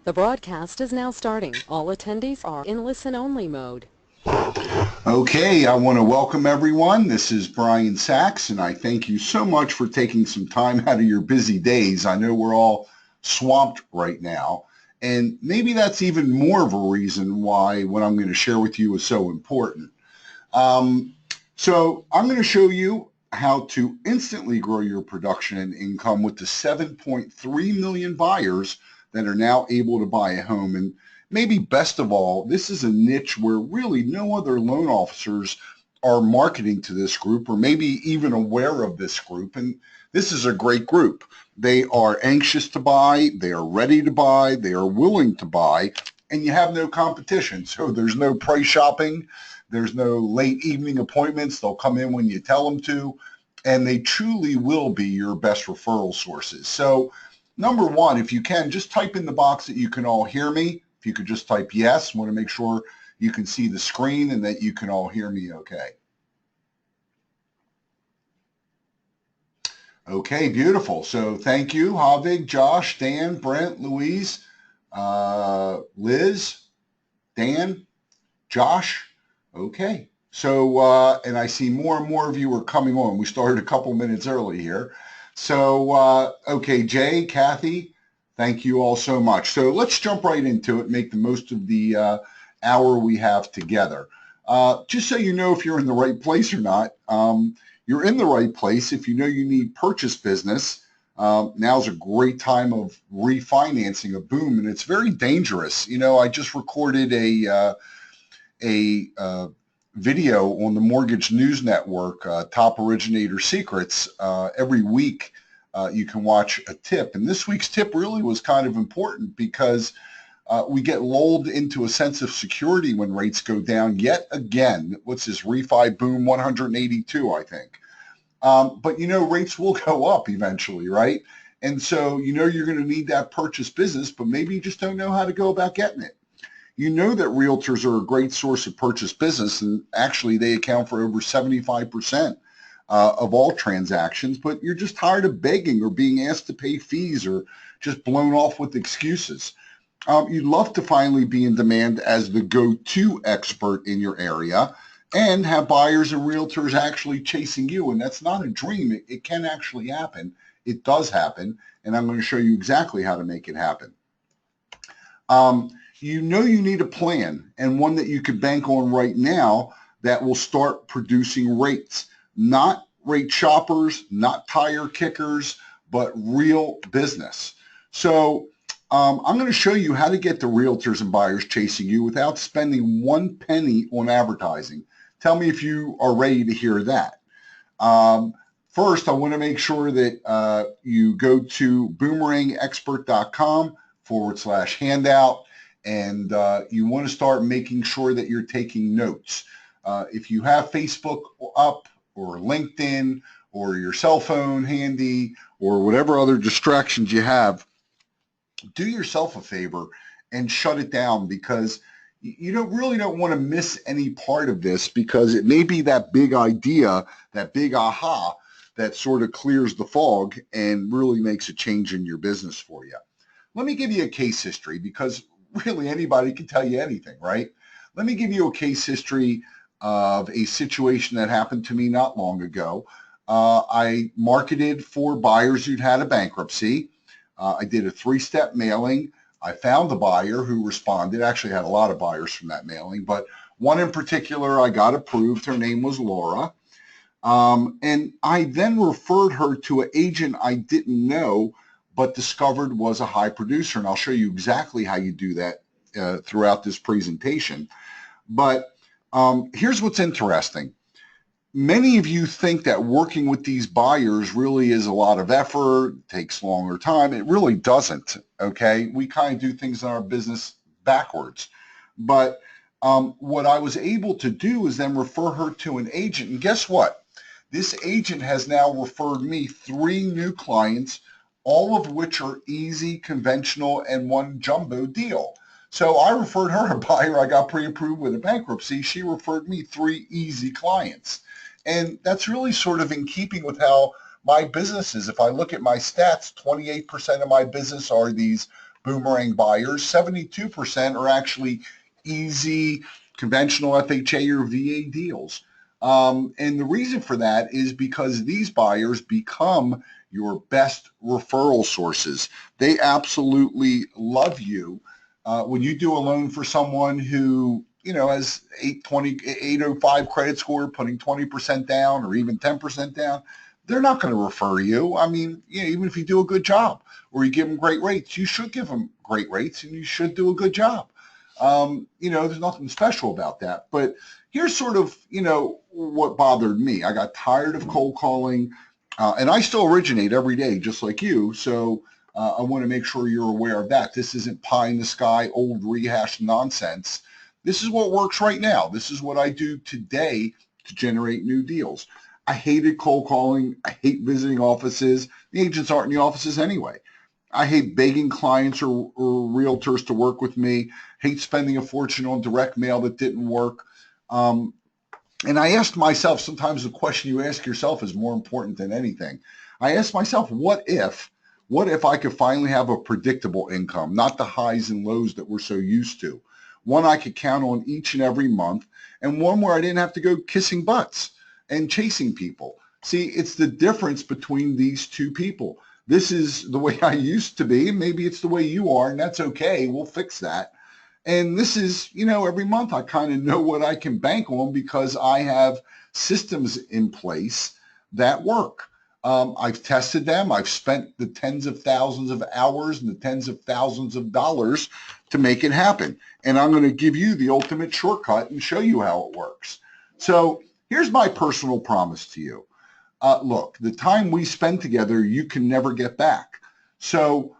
The broadcast is now starting. All attendees are in listen-only mode. Okay, I want to welcome everyone. This is Brian Sachs, and I thank you so much for taking some time out of your busy days. I know we're all swamped right now, and maybe that's even more of a reason why what I'm going to share with you is so important. So I'm going to show you how to instantly grow your production and income with the 7.3 million buyers that are now able to buy a home. And maybe best of all, this is a niche where really no other loan officers are marketing to this group or maybe even aware of this group. And this is a great group. They are anxious to buy, they are ready to buy, they are willing to buy, and you have no competition. So there's no price shopping. There's no late evening appointments. They'll come in when you tell them to, and they truly will be your best referral sources. So number one, if you can, just type in the box that you can all hear me. If you could just type yes, I want to make sure you can see the screen and that you can all hear me okay. Okay, beautiful. So thank you, Havig, Josh, Dan, Brent, Louise, Liz, Dan, Josh. Okay. So, and I see more and more of you are coming on. We started a couple minutes early here. So, okay, Jay, Kathy, thank you all so much. So let's jump right into it, make the most of the hour we have together. Just so you know if you're in the right place or not, you're in the right place if you know you need purchase business. Now's a great time of refinancing a boom, and it's very dangerous. You know, I just recorded a video on the Mortgage News Network, Top Originator Secrets. Every week you can watch a tip. And this week's tip really was kind of important because we get lulled into a sense of security when rates go down yet again. What's this refi boom 182, I think. But you know, rates will go up eventually, right? And so you know you're going to need that purchase business, but maybe you just don't know how to go about getting it. You know that realtors are a great source of purchase business, and actually they account for over 75% of all transactions, but you're just tired of begging or being asked to pay fees or just blown off with excuses. You'd love to finally be in demand as the go-to expert in your area and have buyers and realtors actually chasing you, and that's not a dream. It can actually happen. It does happen, and I'm going to show you exactly how to make it happen. You know you need a plan, and one that you could bank on right now that will start producing rates. Not rate shoppers, not tire kickers, but real business. So I'm going to show you how to get the realtors and buyers chasing you without spending one penny on advertising. Tell me if you are ready to hear that. First, I want to make sure that you go to boomerangexpert.com/handout. And you want to start making sure that you're taking notes. If you have Facebook up or LinkedIn or your cell phone handy or whatever other distractions you have, do yourself a favor and shut it down, because you really don't want to miss any part of this, because it may be that big idea, that big aha, that sort of clears the fog and really makes a change in your business for you. Let me give you a case history, because really anybody can tell you anything, right? Let me give you a case history of a situation that happened to me not long ago. I marketed for buyers who'd had a bankruptcy. I did a 3-step mailing. I found the buyer who responded. Actually, I had a lot of buyers from that mailing, but one in particular I got approved. Her name was Laura. And I then referred her to an agent I didn't know but discovered was a high producer. And I'll show you exactly how you do that throughout this presentation. But here's what's interesting. Many of you think that working with these buyers really is a lot of effort, takes longer time. It really doesn't, okay? We kind of do things in our business backwards. But what I was able to do is then refer her to an agent. And guess what? This agent has now referred me 3 new clients, all of which are easy, conventional, and one jumbo deal. So I referred her a buyer I got pre-approved with a bankruptcy. She referred me 3 easy clients. And that's really sort of in keeping with how my business is. If I look at my stats, 28% of my business are these boomerang buyers, 72% are actually easy, conventional FHA or VA deals. And the reason for that is because these buyers become your best referral sources. They absolutely love you. When you do a loan for someone who, has 805 credit score, putting 20% down or even 10% down, they're not going to refer you. I mean, even if you do a good job or you give them great rates, you should give them great rates and you should do a good job. There's nothing special about that. But here's sort of, what bothered me. I got tired of cold calling, and I still originate every day, just like you. So I want to make sure you're aware of that. This isn't pie in the sky, old rehashed nonsense. This is what works right now. This is what I do today to generate new deals. I hated cold calling. I hate visiting offices. The agents aren't in the offices anyway. I hate begging clients or realtors to work with me. Hate spending a fortune on direct mail that didn't work. And I asked myself, sometimes the question you ask yourself is more important than anything. I asked myself, what if I could finally have a predictable income, not the highs and lows that we're so used to, one I could count on each and every month, and one where I didn't have to go kissing butts and chasing people. See, it's the difference between these two people. This is the way I used to be, and maybe it's the way you are, and that's okay. We'll fix that. And this is, every month I kind of know what I can bank on because I have systems in place that work. I've tested them. I've spent the tens of thousands of hours and the tens of thousands of dollars to make it happen. And I'm going to give you the ultimate shortcut and show you how it works. So here's my personal promise to you. Look, the time we spend together, you can never get back. So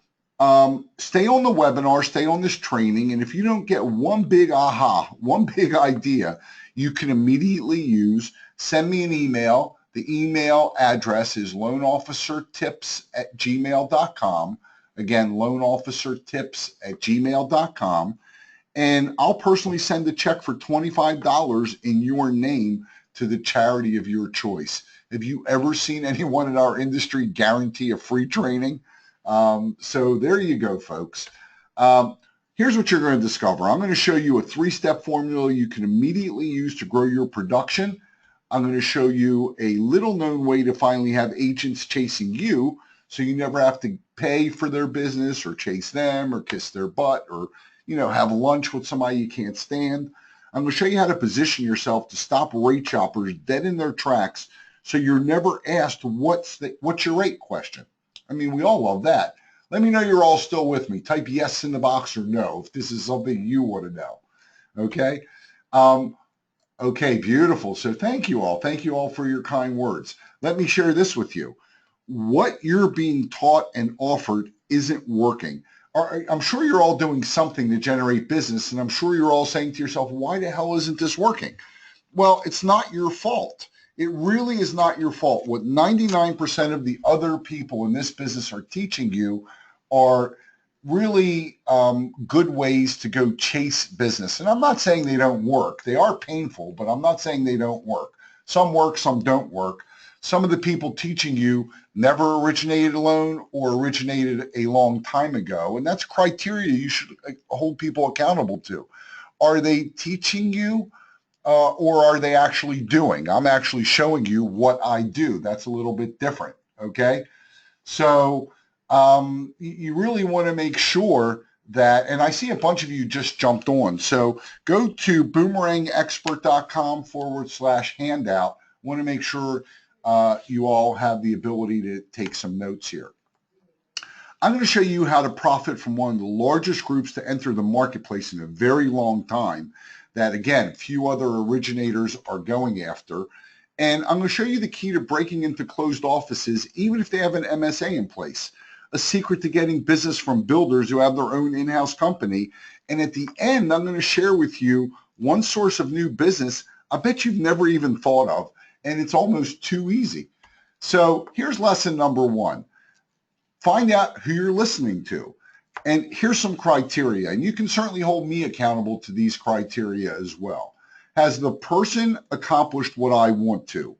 stay on the webinar, stay on this training, and if you don't get one big aha, one big idea you can immediately use, send me an email. The email address is loanofficertips@gmail.com. Again, loanofficertips@gmail.com. And I'll personally send a check for $25 in your name to the charity of your choice. Have you ever seen anyone in our industry guarantee a free training? So there you go, folks. Here's what you're going to discover. I'm going to show you a 3-step formula you can immediately use to grow your production. I'm going to show you a little known way to finally have agents chasing you so you never have to pay for their business or chase them or kiss their butt or, have lunch with somebody you can't stand. I'm going to show you how to position yourself to stop rate shoppers dead in their tracks so you're never asked what's your rate question. I mean, we all love that. Let me know you're all still with me. Type yes in the box or no if this is something you want to know. Okay? Okay, beautiful. So thank you all. Thank you all for your kind words. Let me share this with you. What you're being taught and offered isn't working. I'm sure you're all doing something to generate business, and I'm sure you're all saying to yourself, why the hell isn't this working? Well, it's not your fault. It really is not your fault. What 99% of the other people in this business are teaching you are really good ways to go chase business. And I'm not saying they don't work. They are painful, but I'm not saying they don't work. Some work, some don't work. Some of the people teaching you never originated a loan or originated a long time ago. And that's criteria you should hold people accountable to. Are they teaching you or are they actually doing? I'm actually showing you what I do. That's a little bit different, okay? So you really want to make sure that, and I see a bunch of you just jumped on. So go to boomerangexpert.com/handout. Want to make sure you all have the ability to take some notes here. I'm going to show you how to profit from one of the largest groups to enter the marketplace in a very long time that, again, few other originators are going after. And I'm going to show you the key to breaking into closed offices, even if they have an MSA in place, a secret to getting business from builders who have their own in-house company. And at the end, I'm going to share with you one source of new business I bet you've never even thought of, and it's almost too easy. So here's lesson number 1. Find out who you're listening to. And here's some criteria, and you can certainly hold me accountable to these criteria as well. Has the person accomplished what I want to?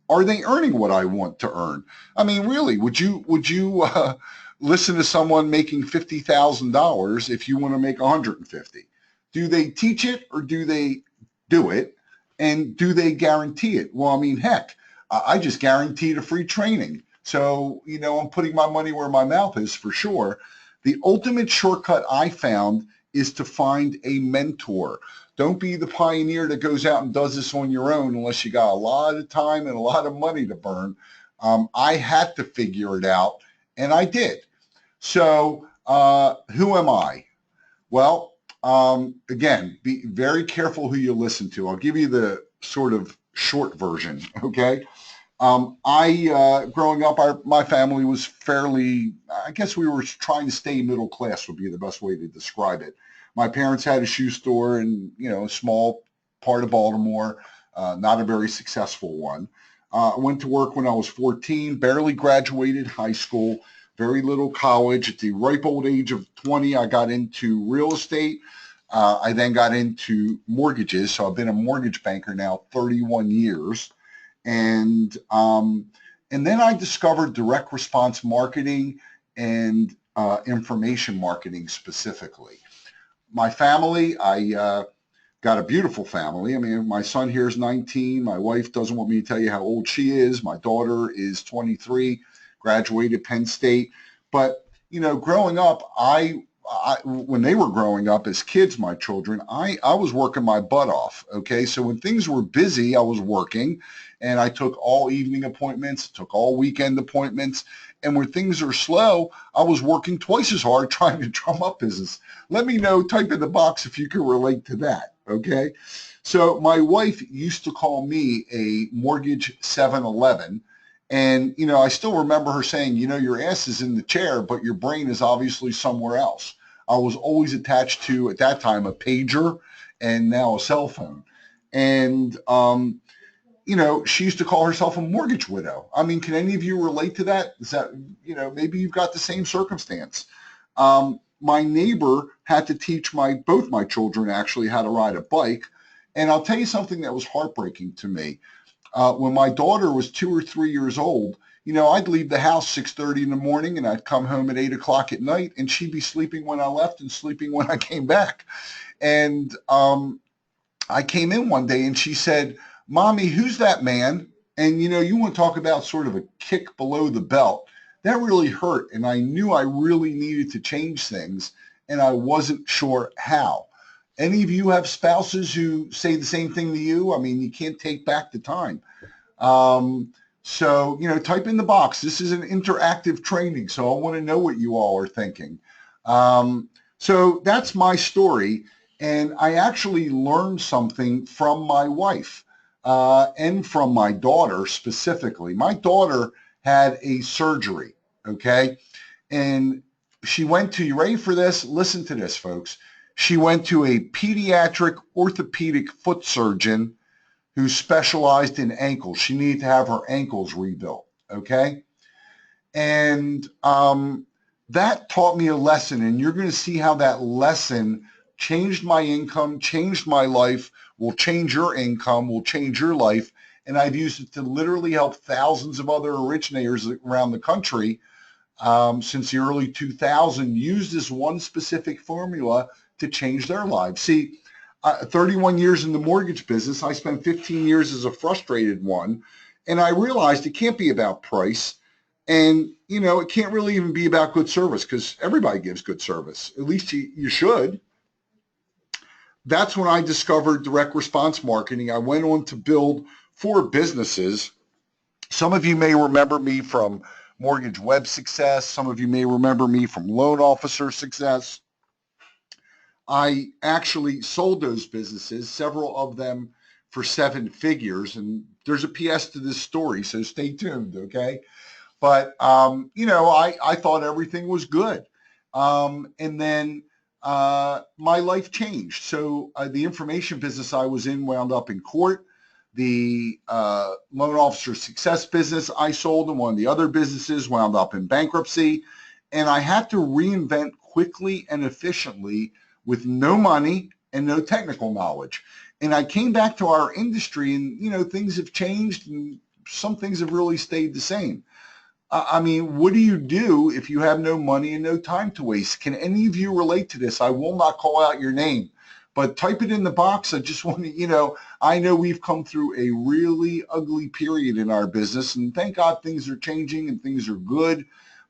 Are they earning what I want to earn? I mean, really, would you listen to someone making $50,000 if you want to make 150? Do they teach it or do they do it? And do they guarantee it? Well, I mean, heck, I just guaranteed a free training. So, I'm putting my money where my mouth is for sure. The ultimate shortcut I found is to find a mentor. Don't be the pioneer that goes out and does this on your own unless you got a lot of time and a lot of money to burn. I had to figure it out, and I did. So who am I? Well, again, be very careful who you listen to. I'll give you the sort of short version, okay? Growing up, my family was fairly, I guess we were trying to stay middle class would be the best way to describe it. My parents had a shoe store in, a small part of Baltimore, not a very successful one. I went to work when I was 14, barely graduated high school, very little college. At the ripe old age of 20, I got into real estate. I then got into mortgages. So I've been a mortgage banker now 31 years. And then I discovered direct response marketing and information marketing specifically. My family, I got a beautiful family. I mean, my son here is 19. My wife doesn't want me to tell you how old she is. My daughter is 23, graduated Penn State. But, growing up, when they were growing up as kids, my children, I was working my butt off. Okay. So when things were busy, I was working, and I took all evening appointments, took all weekend appointments. And when things are slow, I was working twice as hard trying to drum up business. Let me know, type in the box if you can relate to that. Okay. So my wife used to call me a mortgage 7-Eleven. And, I still remember her saying, your ass is in the chair, but your brain is obviously somewhere else. I was always attached to, at that time, a pager and now a cell phone. And, she used to call herself a mortgage widow. I mean, can any of you relate to that? Is that, maybe you've got the same circumstance. My neighbor had to teach both my children actually how to ride a bike. And I'll tell you something that was heartbreaking to me. When my daughter was 2 or 3 years old, I'd leave the house 6:30 in the morning and I'd come home at 8 o'clock at night, and she'd be sleeping when I left and sleeping when I came back. And I came in one day and she said, "Mommy, who's that man?" And, you want to talk about sort of a kick below the belt. That really hurt. And I knew I really needed to change things, and I wasn't sure how. Any of you have spouses who say the same thing to you? I mean, you can't take back the time. So, type in the box. This is an interactive training, so I want to know what you all are thinking. So that's my story. And I actually learned something from my wife and from my daughter specifically. My daughter had a surgery, okay? And she went to, you ready for this? Listen to this, folks. She went to a pediatric orthopedic foot surgeon who specialized in ankles. She needed to have her ankles rebuilt, okay? And that taught me a lesson, and you're going to see how that lesson changed my income, changed my life, will change your income, will change your life, and I've used it to literally help thousands of other originators around the country since the early 2000s use this one specific formula to change their lives. See, 31 years in the mortgage business, I spent 15 years as a frustrated one, and I realized it can't be about price, and it can't really even be about good service, because everybody gives good service. At least you should. That's when I discovered direct response marketing. I went on to build 4 businesses. Some of you may remember me from Mortgage Web Success. Some of you may remember me from Loan Officer Success. I actually sold those businesses, several of them for 7 figures. And there's a PS to this story, so stay tuned, okay? But, I thought everything was good. And then my life changed. So the information business I was in wound up in court. The loan officer success business I sold, and one of the other businesses wound up in bankruptcy. And I had to reinvent quickly and efficiently with no money and no technical knowledge. And I came back to our industry, and, things have changed, and some things have really stayed the same. I mean, what do you do if you have no money and no time to waste? Can any of you relate to this? I will not call out your name, but type it in the box. I just want to, I know we've come through a really ugly period in our business, and thank God things are changing and things are good.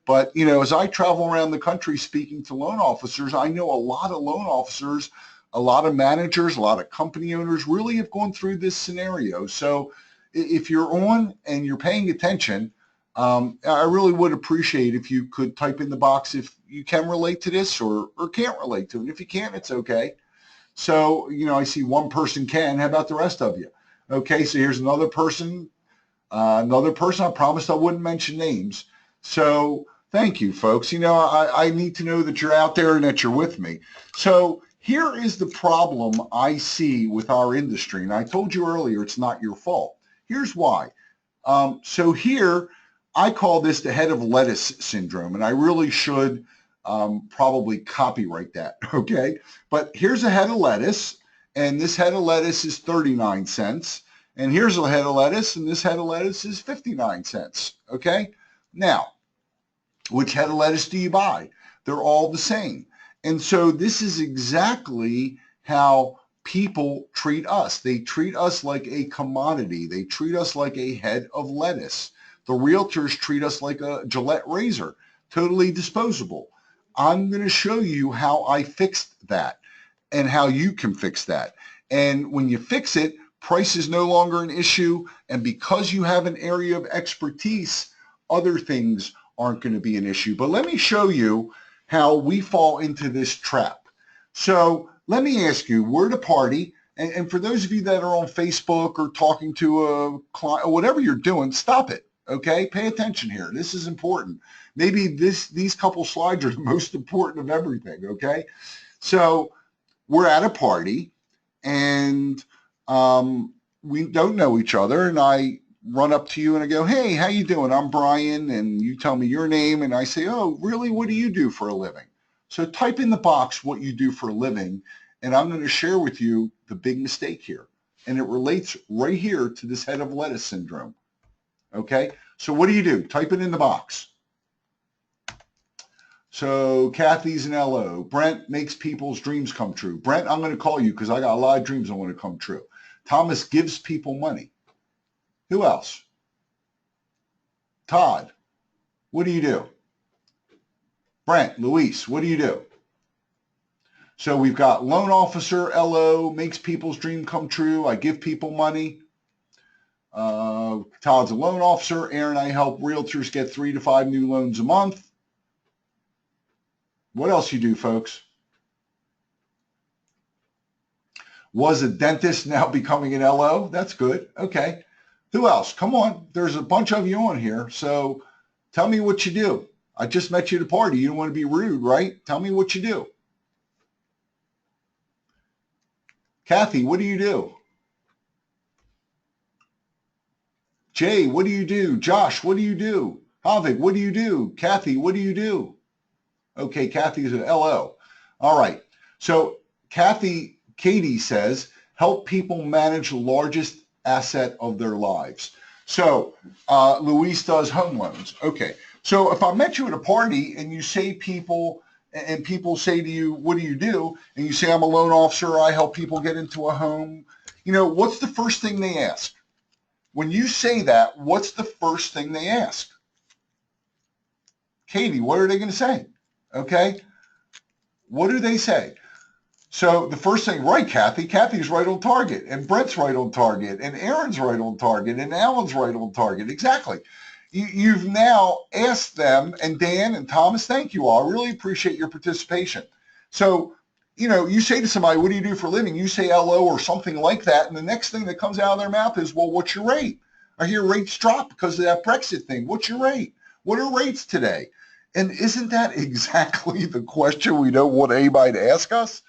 But, as I travel around the country speaking to loan officers, I know a lot of loan officers, a lot of managers, a lot of company owners really have gone through this scenario. So if you're on and you're paying attention, I really would appreciate if you could type in the box if you can relate to this or can't relate to it. If you can't, it's okay. So, I see one person can. How about the rest of you? Okay, so here's another person. I promised I wouldn't mention names. So thank you, folks. I need to know that you're out there and that you're with me. So here is the problem I see with our industry. And I told you earlier, it's not your fault. Here's why. So here, I call this the head of lettuce syndrome, and I really should probably copyright that, okay? But here's a head of lettuce, and this head of lettuce is 39 cents. And here's a head of lettuce, and this head of lettuce is 59 cents, okay? Now, which head of lettuce do you buy? They're all the same. And so this is exactly how people treat us. They treat us like a commodity. They treat us like a head of lettuce. The realtors treat us like a Gillette razor, totally disposable. I'm going to show you how I fixed that and how you can fix that. And when you fix it, price is no longer an issue. And because you have an area of expertise, other things aren't going to be an issue. But let me show you how we fall into this trap. So let me ask you, we're at a party. And for those of you that are on Facebook or talking to a client or whatever you're doing, stop it. Okay, pay attention here. This is important. Maybe these couple slides are the most important of everything. Okay, so we're at a party and we don't know each other, and I run up to you and I go, "Hey, how you doing? I'm Brian," and you tell me your name, and I say, "Oh, really? What do you do for a living?" So type in the box what you do for a living, and I'm going to share with you the big mistake here, and it relates right here to this head of lettuce syndrome. Okay, so what do? Type it in the box. So Kathy's an LO. Brent makes people's dreams come true. Brent, I'm going to call you because I got a lot of dreams I want to come true. Thomas gives people money. Who else? Todd, what do you do? Brent, Luis, what do you do? So we've got loan officer, LO, makes people's dream come true. I give people money. Todd's a loan officer. Aaron, I help realtors get 3 to 5 new loans a month. What else you do, folks? Was a dentist, now becoming an LO. That's good. Okay. Who else? Come on. There's a bunch of you on here. So tell me what you do. I just met you at a party. You don't want to be rude, right? Tell me what you do. Kathy, what do you do? Jay, what do you do? Josh, what do you do? Havik, what do you do? Kathy, what do you do? Okay, Kathy is an LO. All right. So Katie says, help people manage the largest asset of their lives. So Luis does home loans. Okay. So if I met you at a party and you say people say to you, what do you do? And you say, I'm a loan officer. I help people get into a home. What's the first thing they ask? When you say that, what's the first thing they ask? Katie, what are they going to say? Okay. What do they say? So the first thing, right, Kathy's right on target, and Brent's right on target, and Aaron's right on target, and Alan's right on target. Exactly. You've now asked them, and Dan and Thomas, thank you all. I really appreciate your participation. So, you say to somebody, what do you do for a living? You say LO or something like that, and the next thing that comes out of their mouth is, well, what's your rate? I hear rates drop because of that Brexit thing. What's your rate? What are rates today? And isn't that exactly the question we don't want anybody to ask us?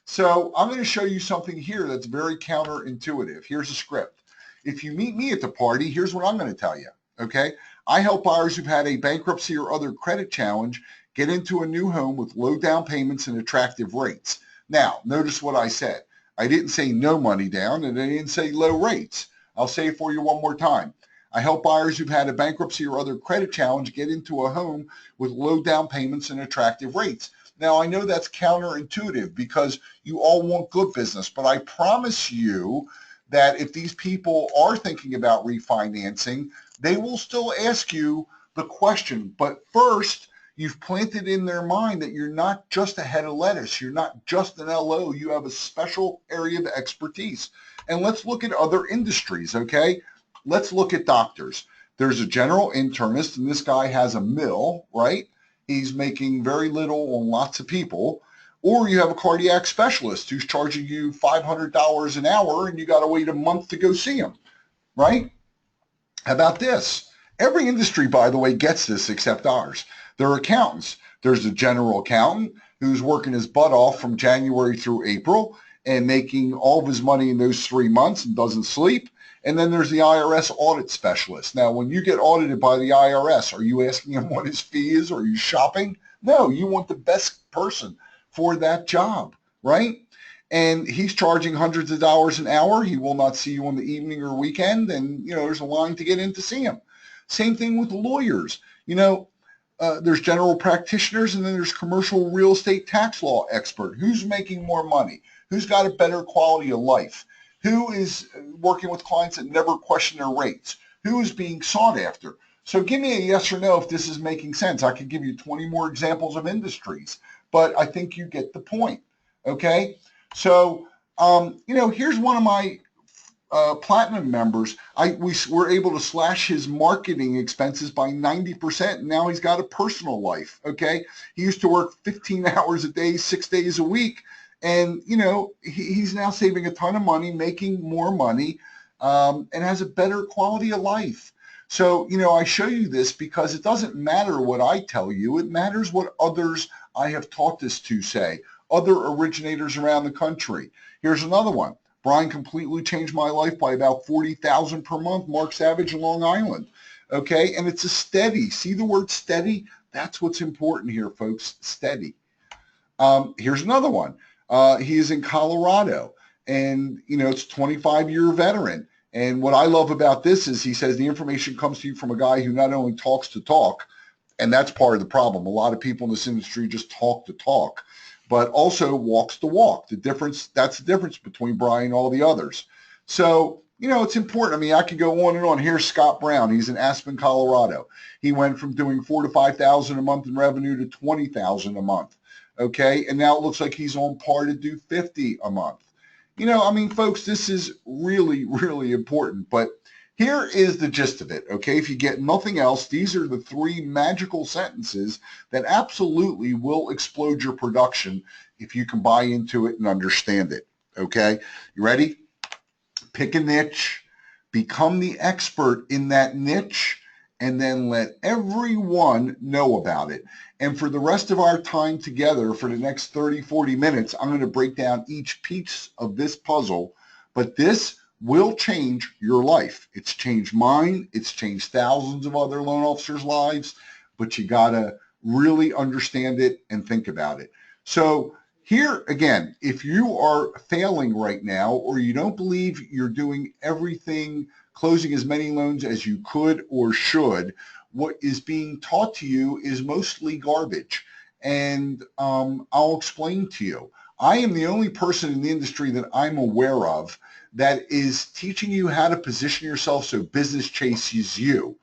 So I'm going to show you something here that's very counterintuitive. Here's a script. If you meet me at the party, here's what I'm going to tell you. Okay. I help buyers who've had a bankruptcy or other credit challenge get into a new home with low down payments and attractive rates. Now, notice what I said. I didn't say no money down, and I didn't say low rates. I'll say it for you one more time. I help buyers who've had a bankruptcy or other credit challenge get into a home with low down payments and attractive rates. Now, I know that's counterintuitive because you all want good business, but I promise you that if these people are thinking about refinancing, they will still ask you the question. But first, you've planted in their mind that you're not just a head of lettuce. You're not just an LO. You have a special area of expertise. And let's look at other industries, okay? Let's look at doctors. There's a general internist, and this guy has a mill, right? He's making very little on lots of people. Or you have a cardiac specialist who's charging you $500 an hour, and you got to wait a month to go see him, right? How about this? Every industry, by the way, gets this except ours. There are accountants. There's a general accountant who's working his butt off from January through April and making all of his money in those 3 months and doesn't sleep. And then there's the IRS audit specialist. Now, when you get audited by the IRS, are you asking him what his fee is? Or are you shopping? No, you want the best person for that job, right? And he's charging hundreds of dollars an hour. He will not see you on the evening or weekend. And, there's a line to get in to see him. Same thing with lawyers. There's general practitioners, and then there's commercial real estate tax law expert. Who's making more money? Who's got a better quality of life? Who is working with clients that never question their rates? Who is being sought after? So give me a yes or no if this is making sense. I could give you 20 more examples of industries, but I think you get the point, okay? So, here's one of my platinum members. We were able to slash his marketing expenses by 90%. And now he's got a personal life. Okay. He used to work 15 hours a day, 6 days a week. And, he's now saving a ton of money, making more money, and has a better quality of life. So, I show you this because it doesn't matter what I tell you. It matters what others I have taught this to say, other originators around the country. Here's another one. Brian completely changed my life by about $40,000 per month. Mark Savage in Long Island. Okay. And it's a steady. See the word steady? That's what's important here, folks. Steady. Here's another one. He is in Colorado, and, it's a 25-year veteran. And what I love about this is he says the information comes to you from a guy who not only talks to talk, and that's part of the problem. A lot of people in this industry just talk to talk, but also walks the walk. That's the difference between Brian and all the others. So, it's important. I mean, I could go on and on. Here's Scott Brown. He's in Aspen, Colorado. He went from doing $4,000 to $5,000 a month in revenue to $20,000 a month. Okay. And now it looks like he's on par to do $50 a month. Folks, this is really, really important, but here is the gist of it, okay? If you get nothing else, these are the 3 magical sentences that absolutely will explode your production if you can buy into it and understand it, okay? You ready? Pick a niche, become the expert in that niche, and then let everyone know about it. And for the rest of our time together, for the next 30, 40 minutes, I'm going to break down each piece of this puzzle, but this will change your life. It's changed mine. It's changed thousands of other loan officers' lives, but you got to really understand it and think about it. So here again, if you are failing right now, or you don't believe you're doing everything, closing as many loans as you could or should, what is being taught to you is mostly garbage. And I'll explain to you. I am the only person in the industry that I'm aware of that is teaching you how to position yourself so business chases you.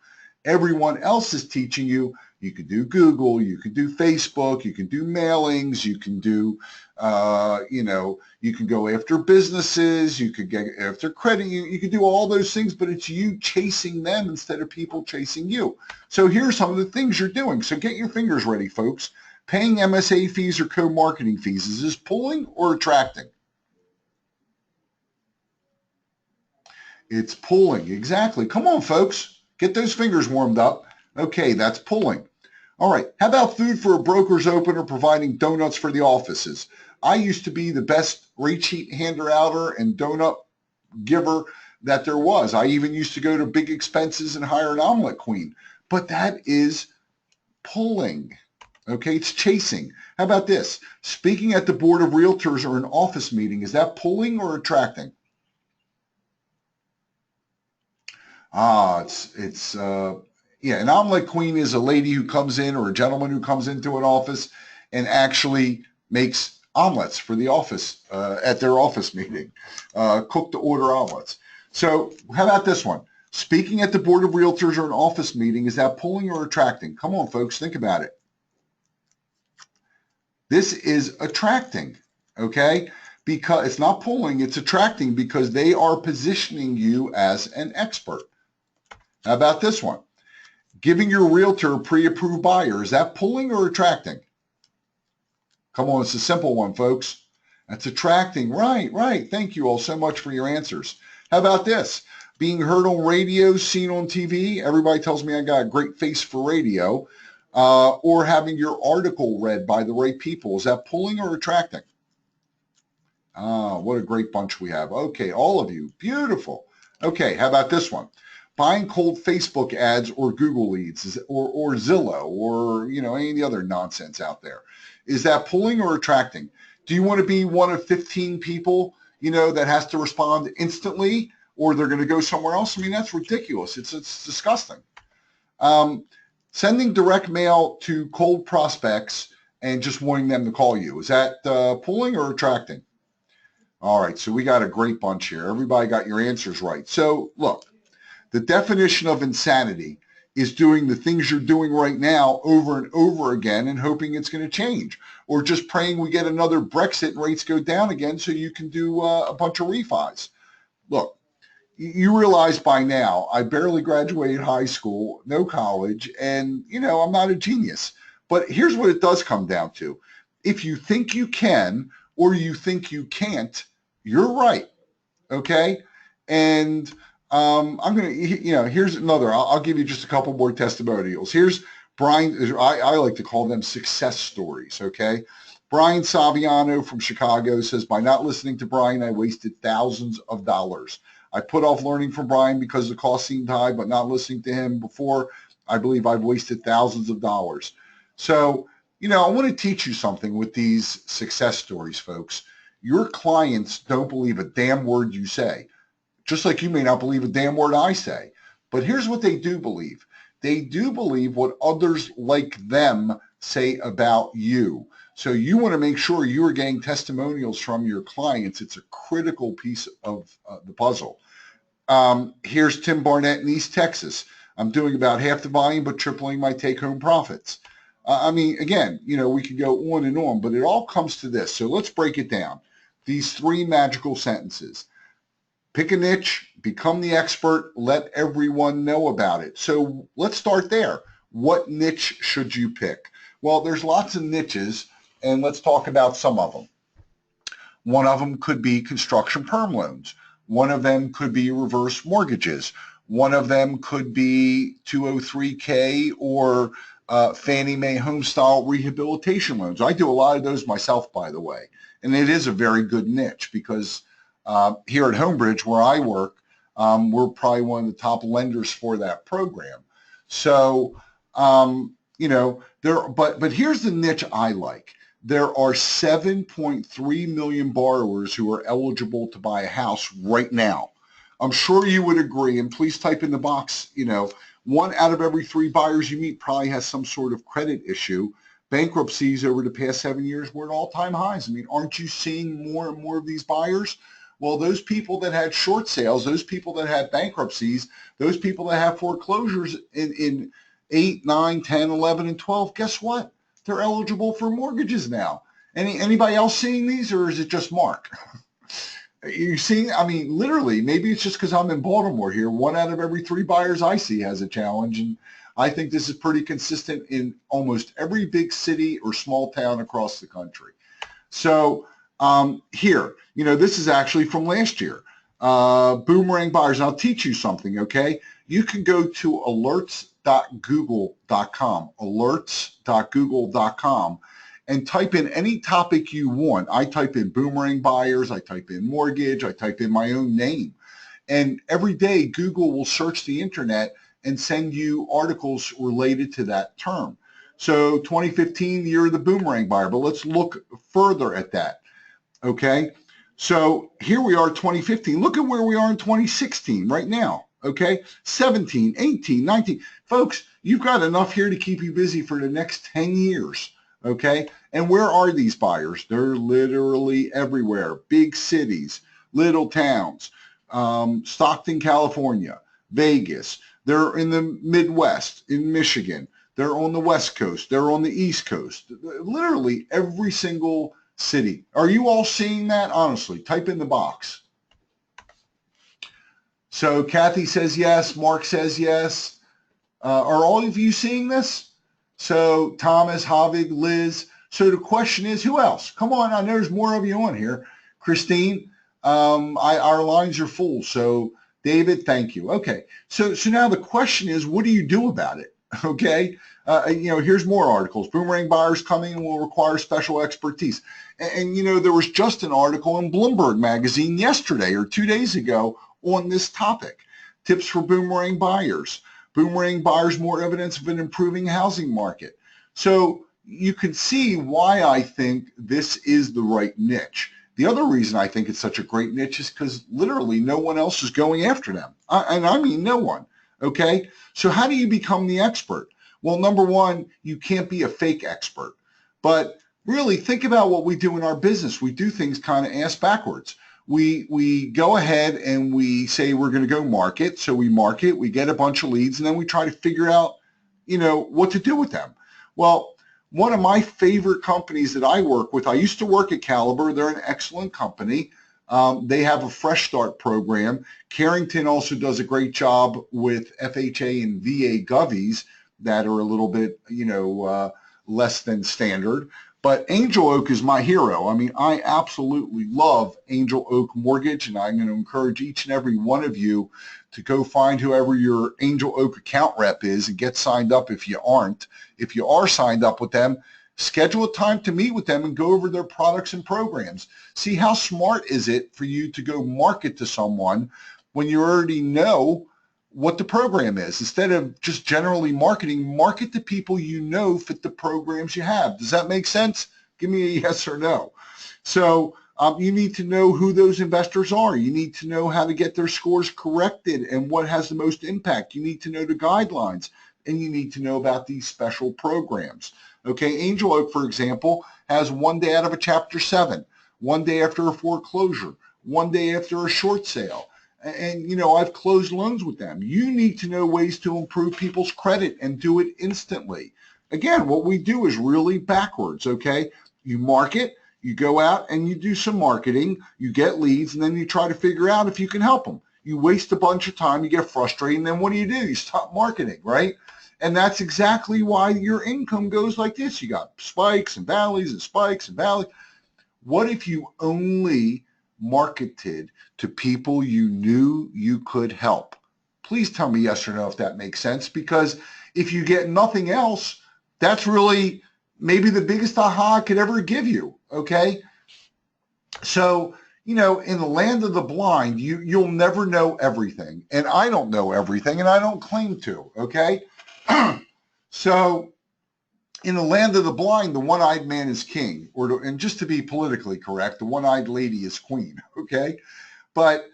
Everyone else is teaching you. You can do Google, you can do Facebook, you can do mailings, you can do, you can go after businesses, you could get after credit, you can do all those things, but it's you chasing them instead of people chasing you. So here's some of the things you're doing. So get your fingers ready, folks. Paying MSA fees or co-marketing fees, is this pulling or attracting? It's pulling, exactly. Come on, folks. Get those fingers warmed up. Okay, that's pulling. All right, how about food for a broker's opener providing donuts for the offices? I used to be the best rate sheet hander-outer and donut giver that there was. I even used to go to big expenses and hire an omelet queen. But that is pulling. Okay, it's chasing. How about this? Speaking at the board of realtors or an office meeting, is that pulling or attracting? Yeah, an omelet queen is a lady who comes in or a gentleman who comes into an office and actually makes omelets for the office at their office meeting, cook to order omelets. So how about this one? Speaking at the Board of Realtors or an office meeting, is that pulling or attracting? Come on, folks, think about it. This is attracting, okay? Because it's not pulling, it's attracting because they are positioning you as an expert. How about this one? Giving your realtor a pre-approved buyer, is that pulling or attracting? Come on, it's a simple one, folks. That's attracting. Right, right. Thank you all so much for your answers. How about this? Being heard on radio, seen on TV. Everybody tells me I got a great face for radio. Or having your article read by the right people. Is that pulling or attracting? Ah, what a great bunch we have. Okay, all of you. Beautiful. Okay, how about this one? Buying cold Facebook ads or Google leads or Zillow or, any of the other nonsense out there. Is that pulling or attracting? Do you want to be one of 15 people, that has to respond instantly or they're going to go somewhere else? I mean, that's ridiculous. It's disgusting. Sending direct mail to cold prospects and just wanting them to call you. Is that pulling or attracting? All right, so we got a great bunch here. Everybody got your answers right. So look, the definition of insanity is doing the things you're doing right now over and over again and hoping it's going to change, or just praying we get another Brexit and rates go down again so you can do a bunch of refis. Look, you realize by now I barely graduated high school, no college, and, I'm not a genius. But here's what it does come down to. If you think you can or you think you can't, you're right, okay? And I'm going to, here's another. I'll give you just a couple more testimonials. Here's Brian. I like to call them success stories, okay? Brian Saviano from Chicago says, by not listening to Brian, I wasted thousands of dollars. I put off learning from Brian because the cost seemed high, but not listening to him before, I believe I've wasted thousands of dollars. So, I want to teach you something with these success stories, folks. Your clients don't believe a damn word you say, just like you may not believe a damn word I say. But here's what they do believe. They do believe what others like them say about you. So you want to make sure you are getting testimonials from your clients. It's a critical piece of the puzzle. Here's Tim Barnett in East Texas. I'm doing about half the volume, but tripling my take-home profits. Again, we could go on and on, but it all comes to this. So let's break it down. These three magical sentences. Pick a niche, become the expert, let everyone know about it. So let's start there. What niche should you pick? Well, there's lots of niches, and let's talk about some of them. One of them could be construction perm loans. One of them could be reverse mortgages. One of them could be 203K or Fannie Mae home-style rehabilitation loans. I do a lot of those myself, by the way, and it is a very good niche because here at Homebridge, where I work, we're probably one of the top lenders for that program. So, but here's the niche I like. There are 7.3 million borrowers who are eligible to buy a house right now. I'm sure you would agree, and please type in the box, 1 out of every 3 buyers you meet probably has some sort of credit issue. Bankruptcies over the past 7 years were at all-time highs. Aren't you seeing more and more of these buyers? Well, those people that had short sales, those people that had bankruptcies, those people that have foreclosures in 8, 9, 10, 11, and 12, guess what? They're eligible for mortgages now. Anybody else seeing these, or is it just Mark? You see, literally, maybe it's just because I'm in Baltimore here. 1 out of every 3 buyers I see has a challenge, and I think this is pretty consistent in almost every big city or small town across the country. So here, this is actually from last year. Boomerang buyers. And I'll teach you something, okay? You can go to alerts.google.com, alerts.google.com, and type in any topic you want. I type in boomerang buyers, I type in mortgage, I type in my own name. And every day, Google will search the internet and send you articles related to that term. So 2015, the year of the boomerang buyer, but let's look further at that. Okay, so here we are, 2015. Look at where we are in 2016 right now. Okay, 17, 18, 19. Folks, you've got enough here to keep you busy for the next 10 years. Okay, and where are these buyers? They're literally everywhere. Big cities, little towns, Stockton, California, Vegas. They're in the Midwest, in Michigan. They're on the West Coast. They're on the East Coast. Literally every single city. Are you all seeing that? Honestly, type in the box. So Kathy says yes. Mark says yes. Are all of you seeing this? So Thomas, Havig, Liz. So the question is, who else? Come on, I know there's more of you on here. Christine, our lines are full. So David, thank you. Okay, so now the question is, what do you do about it? Okay, here's more articles. Boomerang buyers coming will require special expertise. And there was just an article in Bloomberg magazine yesterday or 2 days ago on this topic. Tips for boomerang buyers. Boomerang buyers, more evidence of an improving housing market. So you can see why I think this is the right niche. The other reason I think it's such a great niche is because literally no one else is going after them. And I mean no one. Okay, so how do you become the expert? Well, number one, you can't be a fake expert. But really think about what we do in our business. We do things kind of ass backwards. We go ahead and we say we're going to go market. So we market, we get a bunch of leads, and then we try to figure out, what to do with them. Well, one of my favorite companies that I work with, I used to work at Caliber. They're an excellent company. They have a Fresh Start program. Carrington also does a great job with FHA and VA govies that are a little bit, less than standard. But Angel Oak is my hero. I mean, I absolutely love Angel Oak Mortgage, and I'm going to encourage each and every one of you to go find whoever your Angel Oak account rep is and get signed up if you aren't. If you are signed up with them, schedule a time to meet with them and go over their products and programs. See, how smart is it for you to go market to someone when you already know what the program is? Instead of just generally marketing, market to people fit the programs you have. Does that make sense? Give me a yes or no. So you need to know who those investors are. You need to know how to get their scores corrected and what has the most impact. You need to know the guidelines, and you need to know about these special programs. Okay, Angel Oak, for example, has 1 day out of a Chapter 7, 1 day after a foreclosure, 1 day after a short sale. And, I've closed loans with them. You need to know ways to improve people's credit and do it instantly. Again, what we do is really backwards, okay? You market, you go out and you do some marketing, you get leads, and then you try to figure out if you can help them. You waste a bunch of time, you get frustrated, and then what do? You stop marketing, right? And that's exactly why your income goes like this. You got spikes and valleys and spikes and valleys. What if you only marketed to people you knew you could help? Please tell me yes or no if that makes sense, because if you get nothing else, that's really maybe the biggest aha I could ever give you, okay? So, in the land of the blind, you'll never know everything. And I don't know everything, and I don't claim to, okay? So in the land of the blind, the one-eyed man is king, and just to be politically correct, the one-eyed lady is queen, okay? But,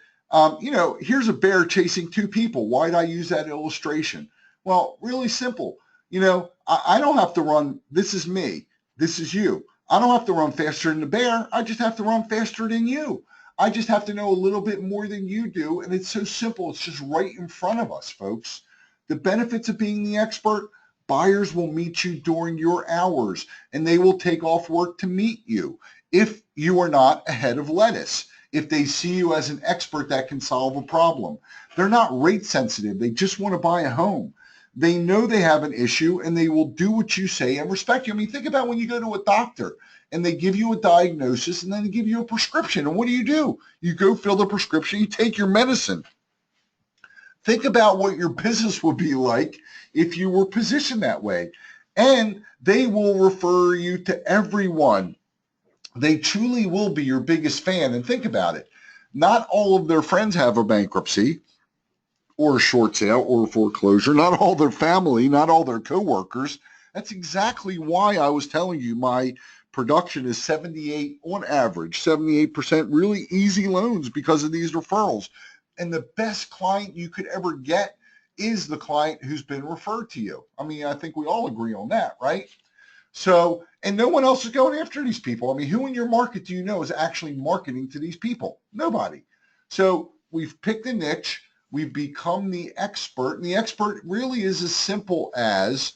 here's a bear chasing two people. Why did I use that illustration? Well, really simple. I don't have to run. This is me. This is you. I don't have to run faster than the bear. I just have to run faster than you. I just have to know a little bit more than you do, and it's so simple. It's just right in front of us, folks. The benefits of being the expert: buyers will meet you during your hours, and they will take off work to meet you if you are not a head of lettuce, if they see you as an expert that can solve a problem. They're not rate sensitive. They just want to buy a home. They know they have an issue, and they will do what you say and respect you. I mean, think about when you go to a doctor and they give you a diagnosis and then they give you a prescription. And what do? You go fill the prescription, you take your medicine. Think about what your business would be like if you were positioned that way. And they will refer you to everyone. They truly will be your biggest fan. And think about it. Not all of their friends have a bankruptcy or a short sale or a foreclosure. Not all their family, not all their coworkers. That's exactly why I was telling you my production is 78 on average, 78% really easy loans because of these referrals. And the best client you could ever get is the client who's been referred to you. I mean, I think we all agree on that, right? So, and no one else is going after these people. I mean, who in your market do you know is actually marketing to these people? Nobody. So we've picked a niche. We've become the expert. And the expert really is as simple as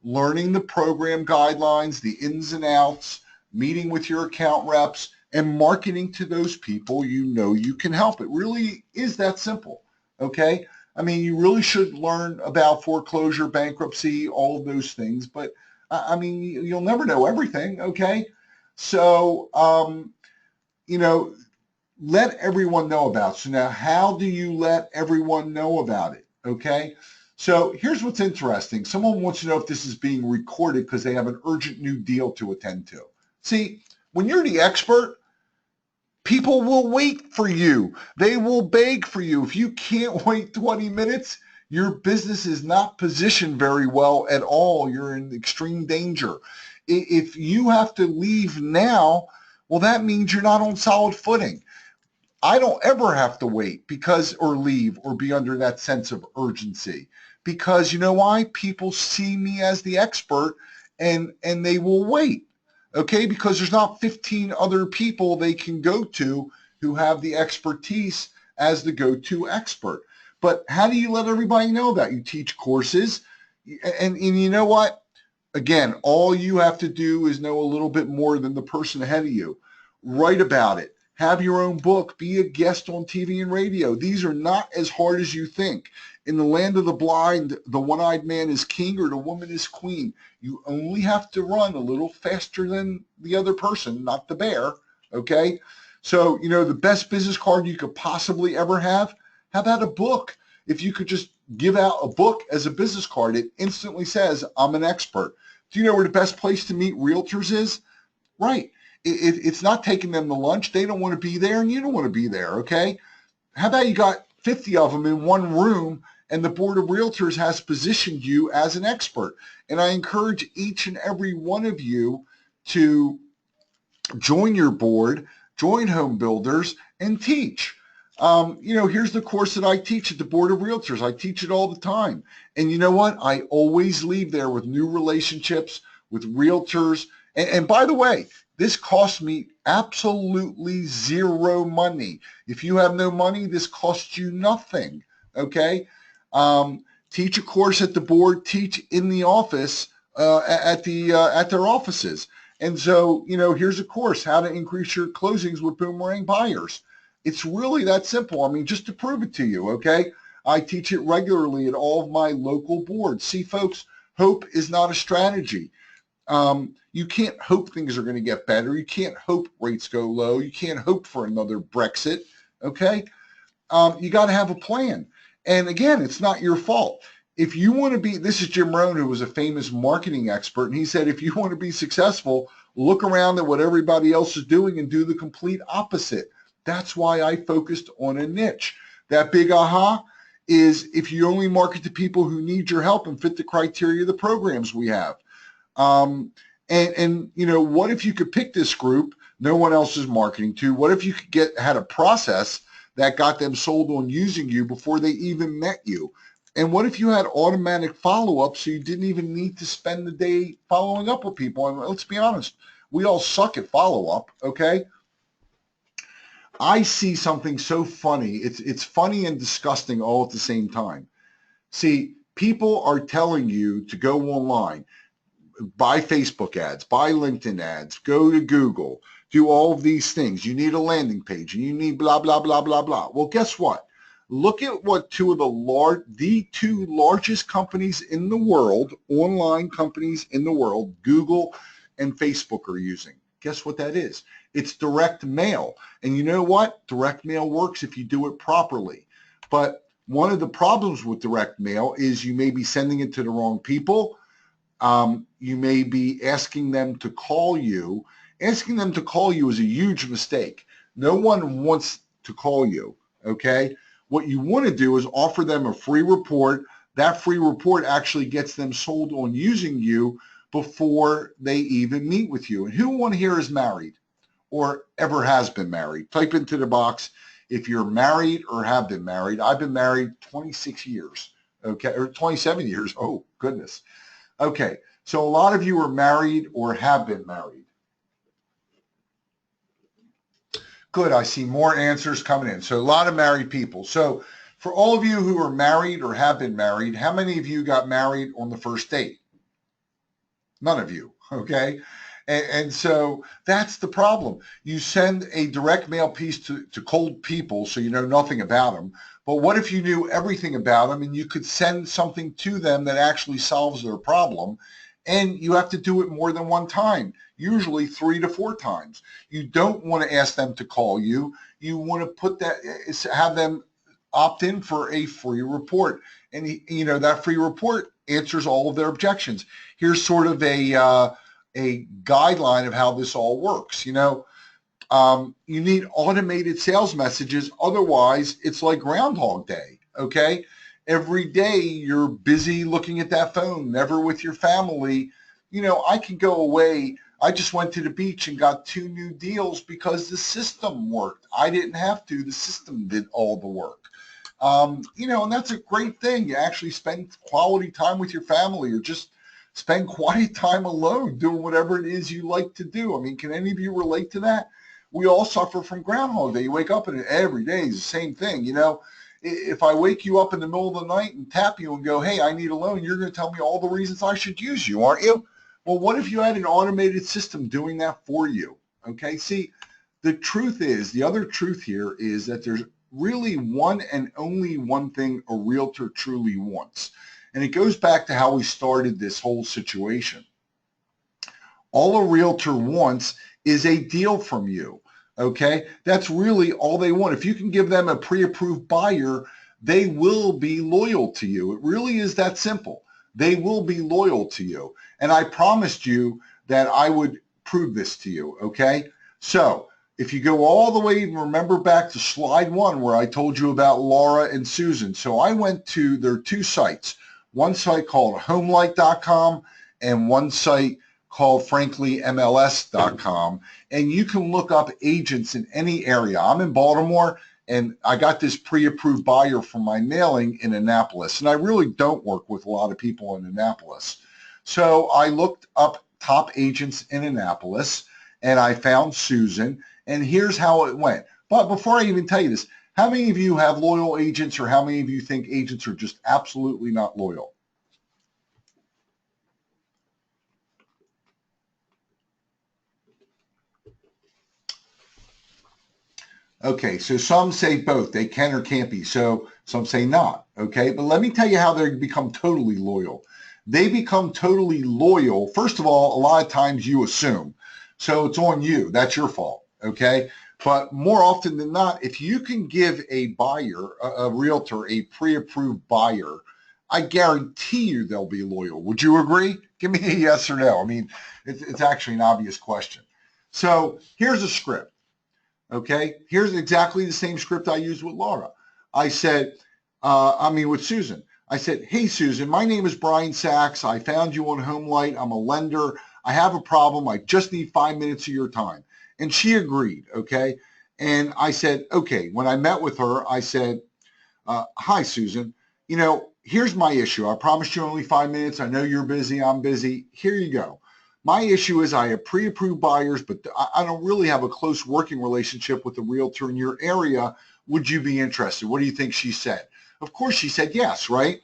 learning the program guidelines, the ins and outs, meeting with your account reps, and marketing to those people you know you can help. It really is that simple, okay? I mean, you really should learn about foreclosure, bankruptcy, all of those things, but I mean, you'll never know everything, okay? So, you know, let everyone know about it. So now, how do you let everyone know about it, okay? So here's what's interesting. Someone wants to know if this is being recorded because they have an urgent new deal to attend to. See, when you're the expert, people will wait for you. They will beg for you. If you can't wait 20 minutes, your business is not positioned very well at all. You're in extreme danger. If you have to leave now, well, that means you're not on solid footing. I don't ever have to wait or leave or be under that sense of urgency, because you know why? People see me as the expert, and they will wait. Okay, because there's not 15 other people they can go to who have the expertise as the go-to expert. But how do you let everybody know that? You teach courses, and you know what? Again, all you have to do is know a little bit more than the person ahead of you. Write about it. Have your own book. Be a guest on TV and radio. These are not as hard as you think. In the land of the blind, the one-eyed man is king or the woman is queen. You only have to run a little faster than the other person, not the bear, okay? So, you know, the best business card you could possibly ever have, how about a book? If you could just give out a book as a business card, it instantly says, I'm an expert. Do you know where the best place to meet realtors is? Right. It's not taking them to lunch. They don't want to be there, and you don't want to be there, okay? How about you got 50 of them in one room, and the Board of Realtors has positioned you as an expert? And I encourage each and every one of you to join your board, join Home Builders, and teach. You know, here's the course that I teach at the Board of Realtors. I teach it all the time. And you know what? I always leave there with new relationships with realtors. And by the way, this costs me absolutely zero money. If you have no money, this costs you nothing, okay? Teach a course at the board, teach in the office, at their offices. And so, you know, here's a course, how to increase your closings with boomerang buyers. It's really that simple. I mean, just to prove it to you, okay? I teach it regularly at all of my local boards. See, folks, hope is not a strategy. You can't hope things are going to get better. You can't hope rates go low. You can't hope for another Brexit, okay? You got to have a plan. And again, it's not your fault. If you want to be, this is Jim Rohn, who was a famous marketing expert, and he said, if you want to be successful, look around at what everybody else is doing and do the complete opposite. That's why I focused on a niche. That big aha is if you only market to people who need your help and fit the criteria of the programs we have. And you know, what if you could pick this group no one else is marketing to? What if you could had a process that got them sold on using you before they even met you? And what if you had automatic follow-up so you didn't even need to spend the day following up with people? And let's be honest, we all suck at follow-up, okay? I see something so funny. It's funny and disgusting all at the same time. See, people are telling you to go online, buy Facebook ads, buy LinkedIn ads, go to Google, do all of these things. You need a landing page and you need blah, blah, blah, blah, blah. Well, guess what? Look at what the two largest companies in the world, online companies in the world, Google and Facebook, are using. Guess what that is? It's direct mail. And you know what? Direct mail works if you do it properly. But one of the problems with direct mail is you may be sending it to the wrong people. You may be asking them to call you. Asking them to call you is a huge mistake. No one wants to call you, okay? What you want to do is offer them a free report. That free report actually gets them sold on using you before they even meet with you. And who one here is married or ever has been married? Type into the box if you're married or have been married. I've been married 26 years, okay, or 27 years. Oh, goodness. Okay, so a lot of you are married or have been married. Good, I see more answers coming in. So a lot of married people. So for all of you who are married or have been married, how many of you got married on the first date? None of you, okay? And so that's the problem. You send a direct mail piece to cold people so you know nothing about them. But what if you knew everything about them and you could send something to them that actually solves their problem? And you have to do it more than one time, usually 3 to 4 times. You don't want to ask them to call you. You want to put that, have them opt in for a free report. And, you know, that free report answers all of their objections. Here's sort of a guideline of how this all works. You know, you need automated sales messages. Otherwise, it's like Groundhog Day, okay? Every day you're busy looking at that phone, never with your family. You know, I can go away. I just went to the beach and got 2 new deals because the system worked. I didn't have to. The system did all the work. You know, and that's a great thing. You actually spend quality time with your family or just spend quiet time alone doing whatever it is you like to do. I mean, can any of you relate to that? We all suffer from Groundhog Day. You wake up and every day is the same thing. You know, if I wake you up in the middle of the night and tap you and go, hey, I need a loan, you're going to tell me all the reasons I should use you, aren't you? Well, what if you had an automated system doing that for you? Okay, see, the truth is, the other truth here is that there's really one and only one thing a realtor truly wants. And it goes back to how we started this whole situation. All a realtor wants is a deal from you, okay? That's really all they want. If you can give them a pre-approved buyer, they will be loyal to you. It really is that simple. They will be loyal to you. And I promised you that I would prove this to you, okay? So if you go all the way, remember back to slide 1 where I told you about Laura and Susan. So I went to their 2 sites, one site called homelight.com and one site called franklymls.com. And you can look up agents in any area. I'm in Baltimore and I got this pre-approved buyer from my mailing in Annapolis. And I really don't work with a lot of people in Annapolis. So I looked up top agents in Annapolis and I found Susan. And here's how it went. But before I even tell you this, how many of you have loyal agents or how many of you think agents are just absolutely not loyal? Okay, so some say both. They can or can't be. So some say not. Okay, but let me tell you how they become totally loyal. They become totally loyal. First of all, a lot of times you assume. So it's on you. That's your fault. Okay. But more often than not, if you can give a buyer, a realtor, a pre-approved buyer, I guarantee you they'll be loyal. Would you agree? Give me a yes or no. I mean, it's actually an obvious question. So here's a script. Okay, here's exactly the same script I used with Laura. I said, with Susan. I said, hey, Susan, my name is Brian Sachs. I found you on HomeLight. I'm a lender. I have a problem. I just need 5 minutes of your time. And she agreed, okay? And I said, okay, when I met with her, I said, hi, Susan. You know, here's my issue. I promised you only 5 minutes. I know you're busy. I'm busy. Here you go. My issue is I have pre-approved buyers, but I don't really have a close working relationship with a realtor in your area. Would you be interested? What do you think she said? Of course, she said yes, right?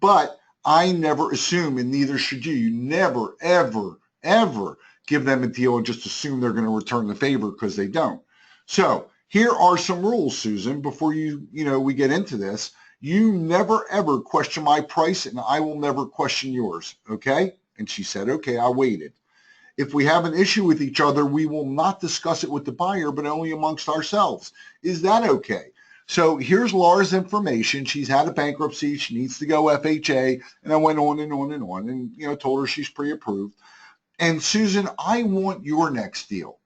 But I never assume, and neither should you. You never, ever, ever give them a deal and just assume they're going to return the favor because they don't. So here are some rules, Susan, before we get into this. You never, ever question my price, and I will never question yours, okay? And she said, okay, I waited. If we have an issue with each other, we will not discuss it with the buyer, but only amongst ourselves. Is that okay? So here's Laura's information. She's had a bankruptcy. She needs to go FHA. And I went on and on and on and, told her she's pre-approved. And Susan, I want your next deal.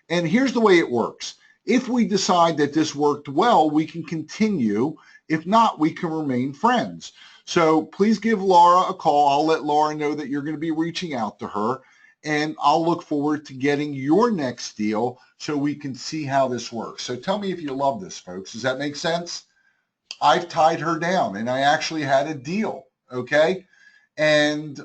And here's the way it works. If we decide that this worked well, we can continue. If not, we can remain friends. So please give Laura a call. I'll let Laura know that you're going to be reaching out to her. and I'll look forward to getting your next deal so we can see how this works. So tell me if you love this, folks. Does that make sense? I've tied her down, and I actually had a deal, okay? And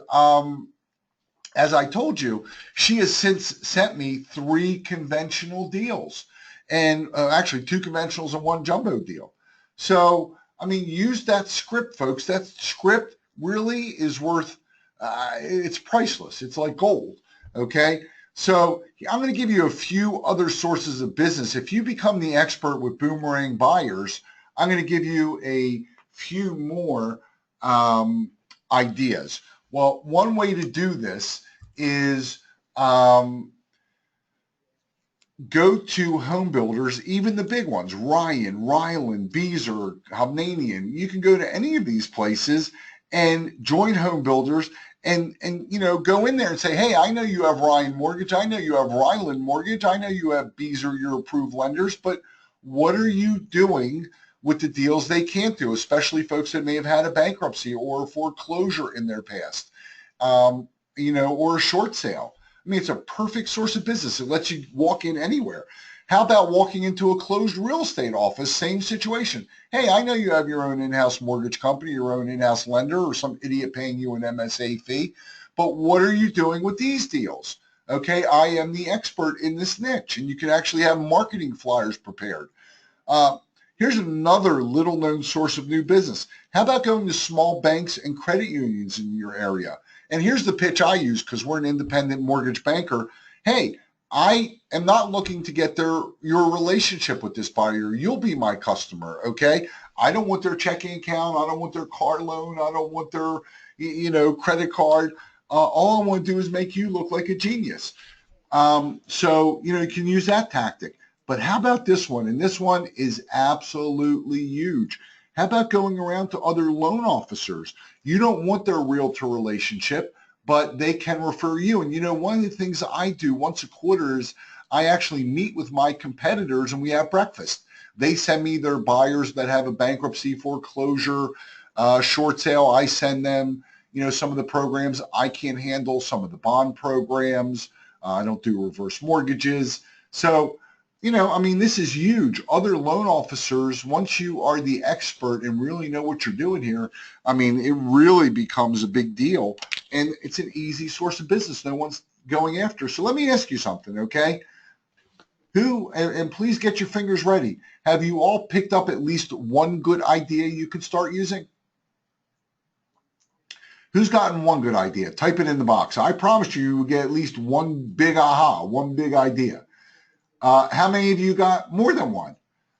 as I told you, she has since sent me 3 conventional deals, and actually 2 conventionals and 1 jumbo deal. So, I mean, use that script, folks. That script really is worth, it's priceless. It's like gold, okay? So I'm going to give you a few other sources of business. If you become the expert with boomerang buyers, I'm going to give you a few more ideas. Well, one way to do this is go to home builders, even the big ones, Ryan, Ryland, Beazer, Hovnanian. You can go to any of these places and join home builders and you know, go in there and say, hey, I know you have Ryan Mortgage. I know you have Ryland Mortgage. I know you have Beazer, your approved lenders, but what are you doing with the deals they can't do, especially folks that may have had a bankruptcy or a foreclosure in their past, you know, or a short sale? I mean, it's a perfect source of business. It lets you walk in anywhere. How about walking into a closed real estate office? Same situation. Hey, I know you have your own in-house mortgage company, your own in-house lender, or some idiot paying you an MSA fee. But what are you doing with these deals? Okay, I am the expert in this niche, and you can actually have marketing flyers prepared. Here's another little known source of new business. How about going to small banks and credit unions in your area? And here's the pitch I use because we're an independent mortgage banker. Hey, I am not looking to get your relationship with this buyer. You'll be my customer, okay? I don't want their checking account. I don't want their car loan. I don't want their, you know, credit card. All I want to do is make you look like a genius. So, you know, you can use that tactic. But how about this one? And this one is absolutely huge. How about going around to other loan officers? You don't want their realtor relationship, but they can refer you. And you know, one of the things I do once a quarter is I actually meet with my competitors and we have breakfast. They send me their buyers that have a bankruptcy, foreclosure, short sale. I send them, you know, some of the programs I can't handle, some of the bond programs. I don't do reverse mortgages. So, you know, I mean, this is huge. Other loan officers, once you are the expert and really know what you're doing here, I mean, it really becomes a big deal. And it's an easy source of business no one's going after. So let me ask you something, okay? And please get your fingers ready. Have you all picked up at least one good idea you could start using? Who's gotten one good idea? Type it in the box. I promise you will get at least one big aha, one big idea. How many of you got more than one?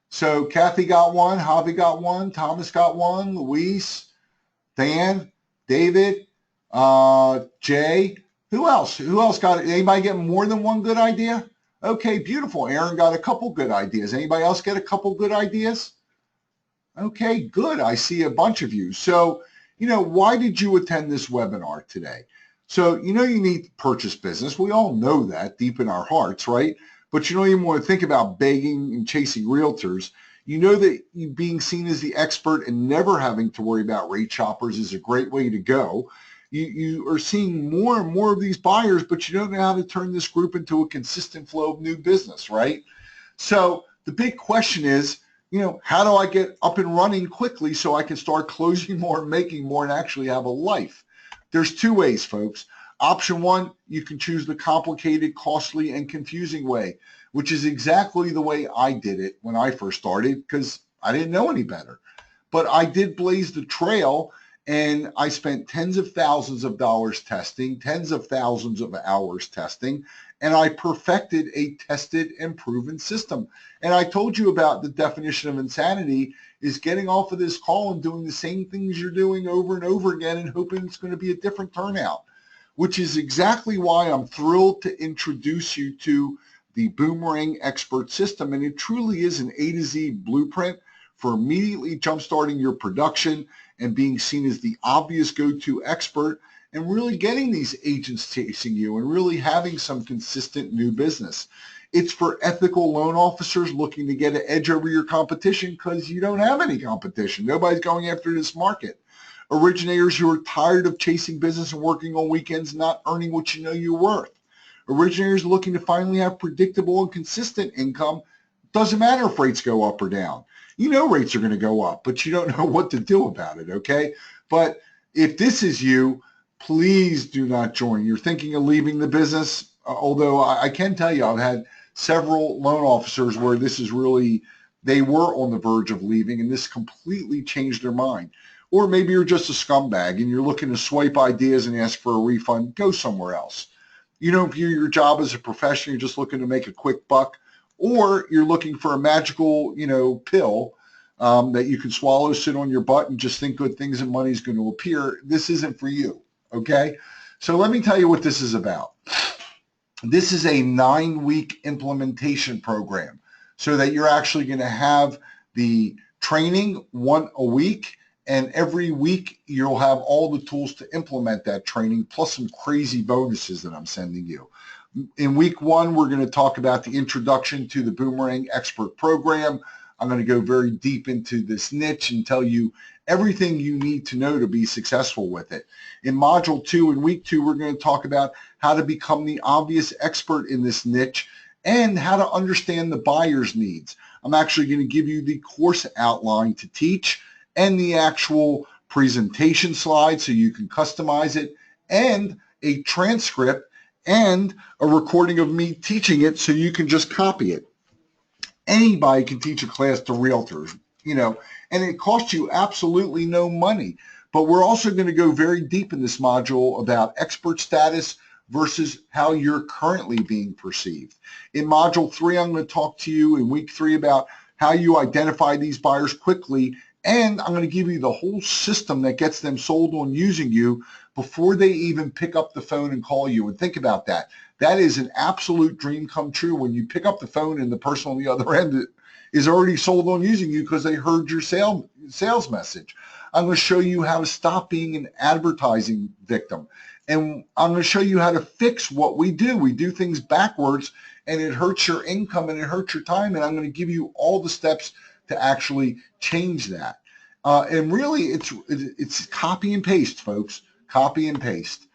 So Kathy got one, Javi got one, Thomas got one, Luis, Dan, David, Jay. Who else? Who else got it? Anybody get more than one good idea? Okay, beautiful. Aaron got a couple good ideas. Anybody else get a couple good ideas? Okay, good. I see a bunch of you. So, you know, why did you attend this webinar today? So, you know, you need to purchase business. We all know that deep in our hearts, right? But you don't even want to think about begging and chasing realtors. You know that being seen as the expert and never having to worry about rate shoppers is a great way to go. You are seeing more and more of these buyers, but you don't know how to turn this group into a consistent flow of new business, right? So the big question is, you know, how do I get up and running quickly so I can start closing more, making more, and actually have a life? There's 2 ways, folks. Option 1, you can choose the complicated, costly, and confusing way, which is exactly the way I did it when I first started because I didn't know any better. But I did blaze the trail, and I spent tens of thousands of dollars testing, tens of thousands of hours testing, and I perfected a tested and proven system. And I told you about the definition of insanity is getting off of this call and doing the same things you're doing over and over again and hoping it's going to be a different turnout, which is exactly why I'm thrilled to introduce you to the Boomerang Expert System. And it truly is an A to Z blueprint for immediately jumpstarting your production and being seen as the obvious go-to expert and really getting these agents chasing you and really having some consistent new business. It's for ethical loan officers looking to get an edge over your competition because you don't have any competition. Nobody's going after this market. Originators who are tired of chasing business and working on weekends, not earning what you know you're worth. Originators looking to finally have predictable and consistent income. Doesn't matter if rates go up or down. You know rates are going to go up, but you don't know what to do about it, okay? But if this is you, please do not join. You're thinking of leaving the business, although I can tell you I've had several loan officers where this is really, they were on the verge of leaving and this completely changed their mind. Or maybe you're just a scumbag and you're looking to swipe ideas and ask for a refund. Go somewhere else. You don't view your job as a profession. You're just looking to make a quick buck. Or you're looking for a magical, pill that you can swallow, sit on your butt, and just think good things and money is going to appear. This isn't for you, okay? So let me tell you what this is about. This is a 9-week implementation program so that you're actually going to have the training one a week, and every week you'll have all the tools to implement that training, plus some crazy bonuses that I'm sending you. In week 1, we're going to talk about the introduction to the Boomerang Expert Program. I'm going to go very deep into this niche and tell you everything you need to know to be successful with it. In module 2, in week 2, we're going to talk about how to become the obvious expert in this niche and how to understand the buyer's needs. I'm actually going to give you the course outline to teach and the actual presentation slide so you can customize it, and a transcript and a recording of me teaching it so you can just copy it. Anybody can teach a class to realtors, and it costs you absolutely no money. But we're also going to go very deep in this module about expert status versus how you're currently being perceived. In module 3, I'm going to talk to you in week 3 about how you identify these buyers quickly, and I'm going to give you the whole system that gets them sold on using you before they even pick up the phone and call you. And think about that. That is an absolute dream come true when you pick up the phone and the person on the other end is already sold on using you because they heard your sales message. I'm going to show you how to stop being an advertising victim. And I'm going to show you how to fix what we do. We do things backwards, and it hurts your income and it hurts your time. And I'm going to give you all the steps to actually change that. And really, it's copy and paste, folks. Copy and paste.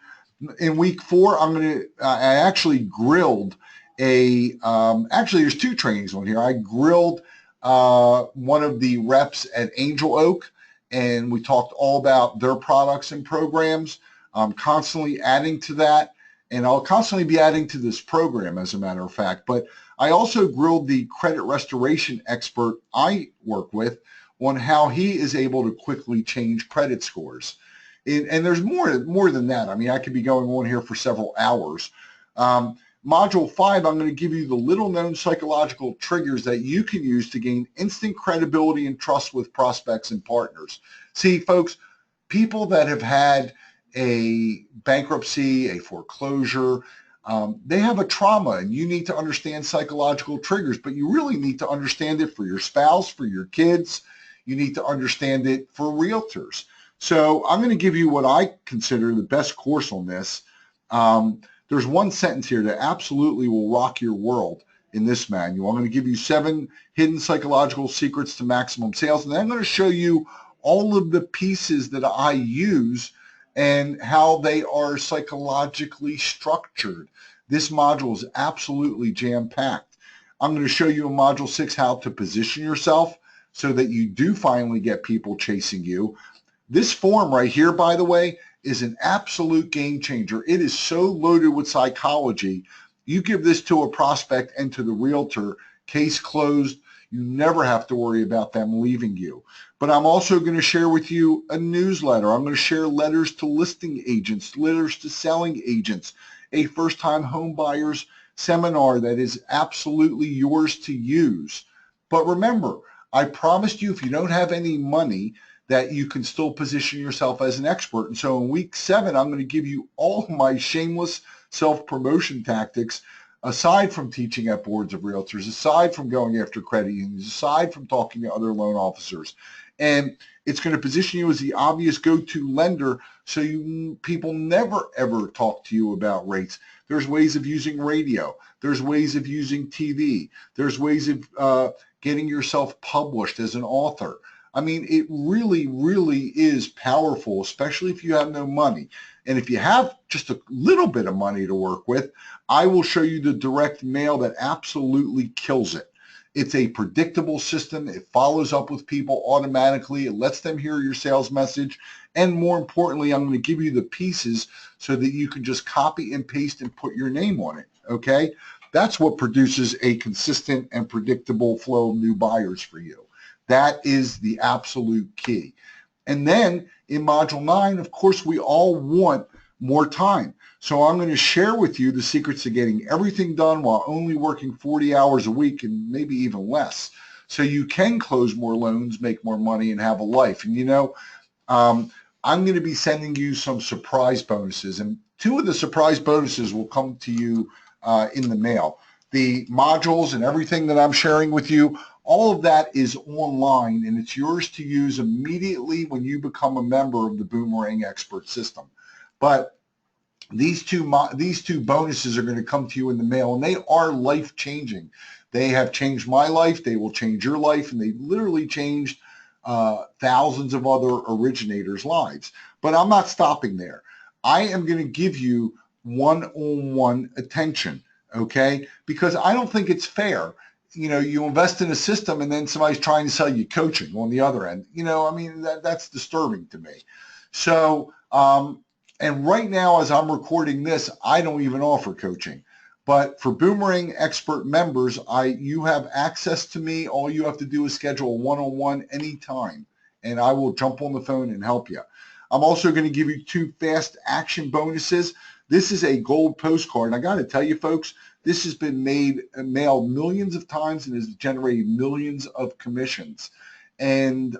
In week 4, I actually grilled actually there's 2 trainings on here. I grilled one of the reps at Angel Oak, and we talked all about their products and programs. I'm constantly adding to that, and I'll constantly be adding to this program, as a matter of fact. But I also grilled the credit restoration expert I work with on how he is able to quickly change credit scores. And there's more than that. I mean, I could be going on here for several hours. Module 5, I'm going to give you the little-known psychological triggers that you can use to gain instant credibility and trust with prospects and partners. See, folks, people that have had a bankruptcy, a foreclosure, they have a trauma, and you need to understand psychological triggers, but you really need to understand it for your spouse, for your kids. You need to understand it for realtors. So I'm going to give you what I consider the best course on this. There's one sentence here that absolutely will rock your world in this manual. I'm going to give you 7 hidden psychological secrets to maximum sales, and then I'm going to show you all of the pieces that I use and how they are psychologically structured. This module is absolutely jam-packed. I'm going to show you in module 6 how to position yourself so that you do finally get people chasing you. This form right here, by the way, is an absolute game changer. It is so loaded with psychology. You give this to a prospect and to the realtor, case closed. You never have to worry about them leaving you. But I'm also going to share with you a newsletter. I'm going to share letters to listing agents, letters to selling agents, a first-time home buyers seminar that is absolutely yours to use. But remember, I promised you if you don't have any money, that you can still position yourself as an expert. And so in week 7, I'm going to give you all my shameless self-promotion tactics, aside from teaching at boards of realtors, aside from going after credit unions, aside from talking to other loan officers. And it's going to position you as the obvious go-to lender so people never, ever talk to you about rates. There's ways of using radio. There's ways of using TV. There's ways of getting yourself published as an author. I mean, it really, really is powerful, especially if you have no money. And if you have just a little bit of money to work with, I will show you the direct mail that absolutely kills it. It's a predictable system. It follows up with people automatically. It lets them hear your sales message. And more importantly, I'm going to give you the pieces so that you can just copy and paste and put your name on it. Okay? That's what produces a consistent and predictable flow of new buyers for you. That is the absolute key. And then in Module 9, of course, we all want more time. So I'm going to share with you the secrets to getting everything done while only working 40 hours a week and maybe even less. So you can close more loans, make more money, and have a life. And you know, I'm going to be sending you some surprise bonuses. And 2 of the surprise bonuses will come to you in the mail. The modules and everything that I'm sharing with you, all of that is online, and it's yours to use immediately when you become a member of the Boomerang Expert System. But these two bonuses are going to come to you in the mail, and they are life-changing. They have changed my life. They will change your life, and they literally changed thousands of other originators' lives. But I'm not stopping there. I am going to give you one-on-one attention, okay? Because I don't think it's fair. You know, you invest in a system and then somebody's trying to sell you coaching on the other end. You know, I mean, that's disturbing to me. So, and right now, as I'm recording this, I don't even offer coaching. But for Boomerang Expert members, you have access to me. All you have to do is schedule a one-on-one anytime, and I will jump on the phone and help you. I'm also going to give you 2 fast action bonuses. This is a gold postcard, and I got to tell you, folks, this has been mailed millions of times and has generated millions of commissions. And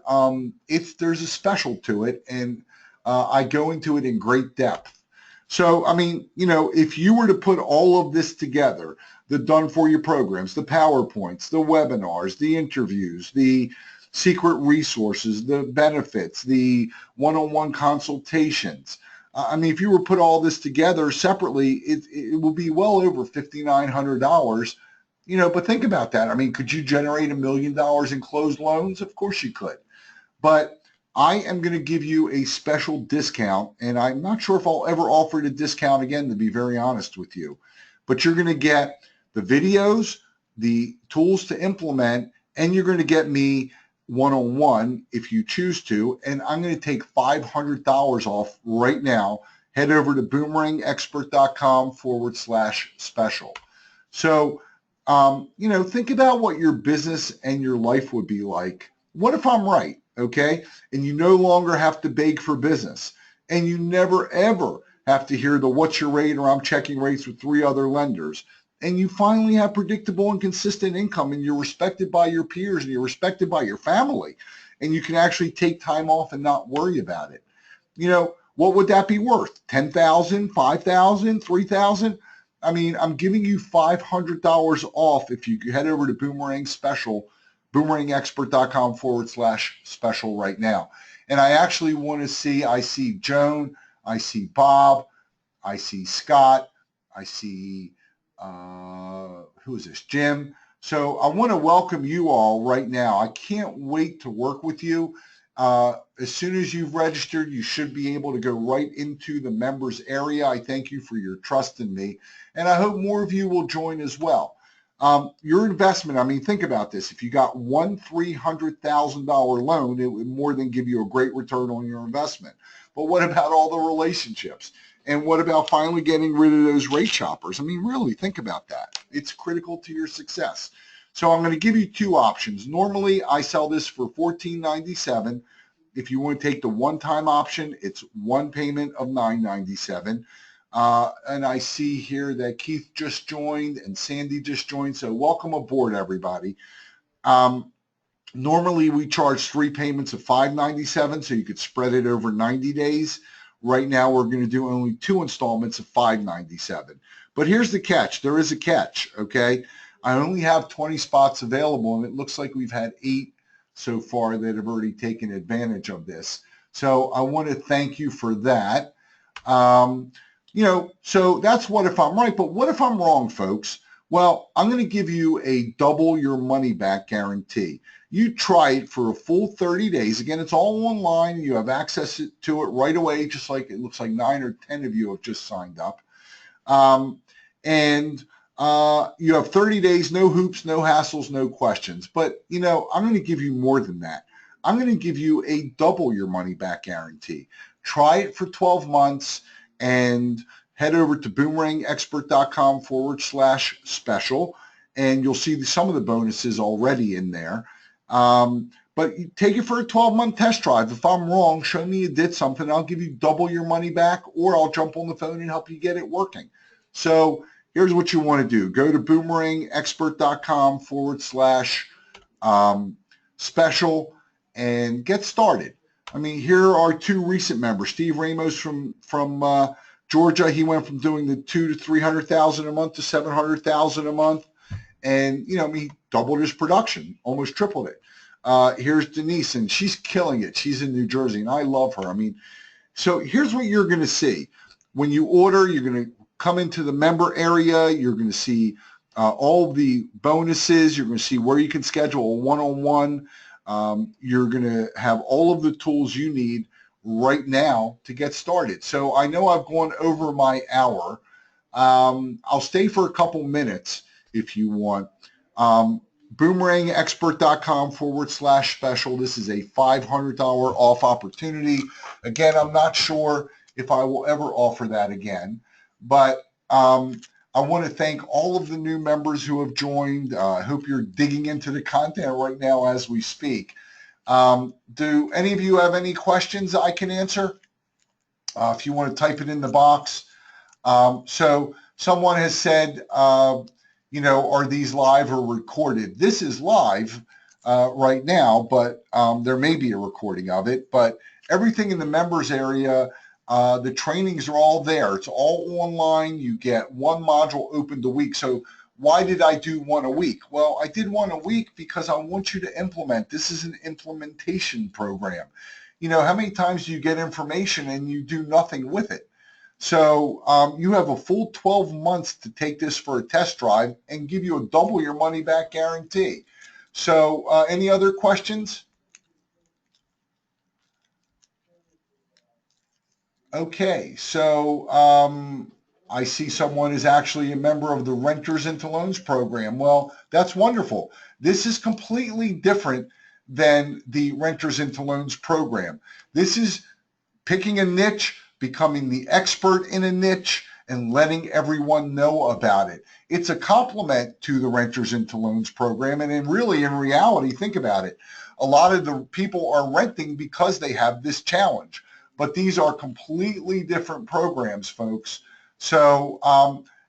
there's a special to it, and I go into it in great depth. So, I mean, you know, if you were to put all of this together, the done-for-you programs, the PowerPoints, the webinars, the interviews, the secret resources, the benefits, the one-on-one consultations, I mean, if you were to put all this together separately, it will be well over $5,900. You know, but think about that. I mean, could you generate $1 million in closed loans? Of course you could. But I am going to give you a special discount, and I'm not sure if I'll ever offer a discount again, to be very honest with you. But you're going to get the videos, the tools to implement, and you're going to get me one-on-one if you choose to, and I'm going to take $500 off right now. Head over to boomerangexpert.com/special. So, you know, think about what your business and your life would be like. What if I'm right, okay? And you no longer have to beg for business, and you never, ever have to hear the what's your rate or I'm checking rates with 3 other lenders. And you finally have predictable and consistent income, and you're respected by your peers, and you're respected by your family, and you can actually take time off and not worry about it. You know, what would that be worth? $10,000, $5,000, $3,000? I mean, I'm giving you $500 off if you head over to boomerangexpert.com/special right now. And I actually want to I see Joan, I see Bob, I see Scott, I see who is this? Jim. So I want to welcome you all right now. I can't wait to work with you. As soon as you've registered, you should be able to go right into the members area. I thank you for your trust in me, and I hope more of you will join as well. Your investment, I mean, think about this. If you got one $300,000 loan, it would more than give you a great return on your investment. But what about all the relationships? And what about finally getting rid of those rate shoppers? I mean, really, think about that. It's critical to your success. So I'm going to give you 2 options. Normally, I sell this for $14.97. If you want to take the one-time option, it's one payment of $9.97. And I see here that Keith just joined and Sandy just joined. So welcome aboard, everybody. Normally, we charge 3 payments of $5.97, so you could spread it over 90 days. Right now, we're going to do only 2 installments of $5.97. But here's the catch. There is a catch, okay? I only have 20 spots available, and it looks like we've had 8 so far that have already taken advantage of this. So I want to thank you for that. You know, so that's what if I'm right. But what if I'm wrong, folks? Well, I'm going to give you a double your money back guarantee. You try it for a full 30 days. Again, it's all online. You have access to it right away, just like it looks like 9 or 10 of you have just signed up. And you have 30 days, no hoops, no hassles, no questions. But, you know, I'm going to give you more than that. I'm going to give you a double your money back guarantee. Try it for 12 months and head over to boomerangexpert.com/special, and you'll see some of the bonuses already in there. But you take it for a 12-month test drive. If I'm wrong, show me you did something. I'll give you double your money back, or I'll jump on the phone and help you get it working. So here's what you want to do. Go to boomerangexpert.com/special and get started. I mean, here are two recent members. Steve Ramos from Georgia. He went from doing the $200,000 to $300,000 a month to $700,000 a month, and you know, he doubled his production, almost tripled it. Here's Denise, and she's killing it. She's in New Jersey, and I love her. I mean, so here's what you're going to see when you order. You're going to come into the member area. You're going to see all the bonuses. You're going to see where you can schedule a one-on-one. You're going to have all of the tools you need right now to get started. So I know I've gone over my hour. I'll stay for a couple minutes if you want. Boomerangexpert.com/special. This is a $500 off opportunity. Again, I'm not sure if I will ever offer that again, but I want to thank all of the new members who have joined. I hope you're digging into the content right now as we speak. Do any of you have any questions I can answer? If you want to type it in the box. So someone has said, you know, are these live or recorded? This is live right now, but there may be a recording of it. But everything in the members area, the trainings are all there. It's all online. You get one module opened a week. So why did I do one a week? Well, I did one a week because I want you to implement. This is an implementation program. You know, how many times do you get information and you do nothing with it? So you have a full 12 months to take this for a test drive and give you a double your money back guarantee. So any other questions? Okay, so I see someone is actually a member of the Renters into Loans program. Well, that's wonderful. This is completely different than the Renters into Loans program. This is picking a niche, becoming the expert in a niche, and letting everyone know about it. It's a complement to the Renters into Loans program, and in reality, think about it. A lot of the people are renting because they have this challenge. But these are completely different programs, folks. So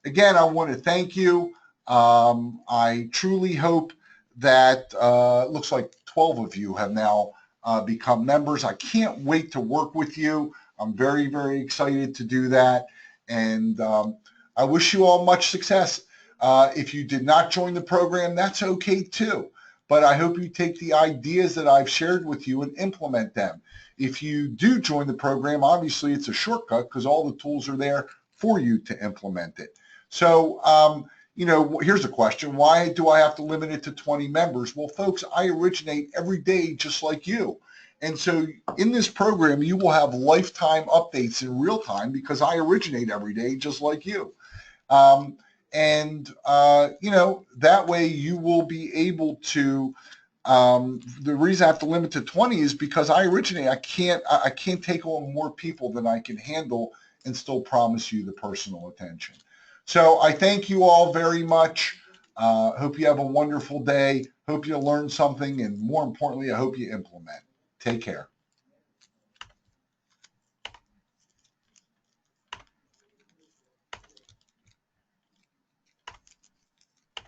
again, I want to thank you. I truly hope that looks like 12 of you have now become members. I can't wait to work with you. I'm very, very excited to do that. And I wish you all much success. If you did not join the program, that's okay too. But I hope you take the ideas that I've shared with you and implement them. If you do join the program, obviously it's a shortcut because all the tools are there for you to implement it. So, you know, here's a question. Why do I have to limit it to 20 members? Well, folks, I originate every day just like you. And so in this program, you will have lifetime updates in real time because I originate every day just like you. You know, that way you will be able to the reason I have to limit to 20 is because I originate. I can't take on more people than I can handle and still promise you the personal attention. So I thank you all very much. Hope you have a wonderful day. Hope you learned something. And more importantly, I hope you implement. Take care.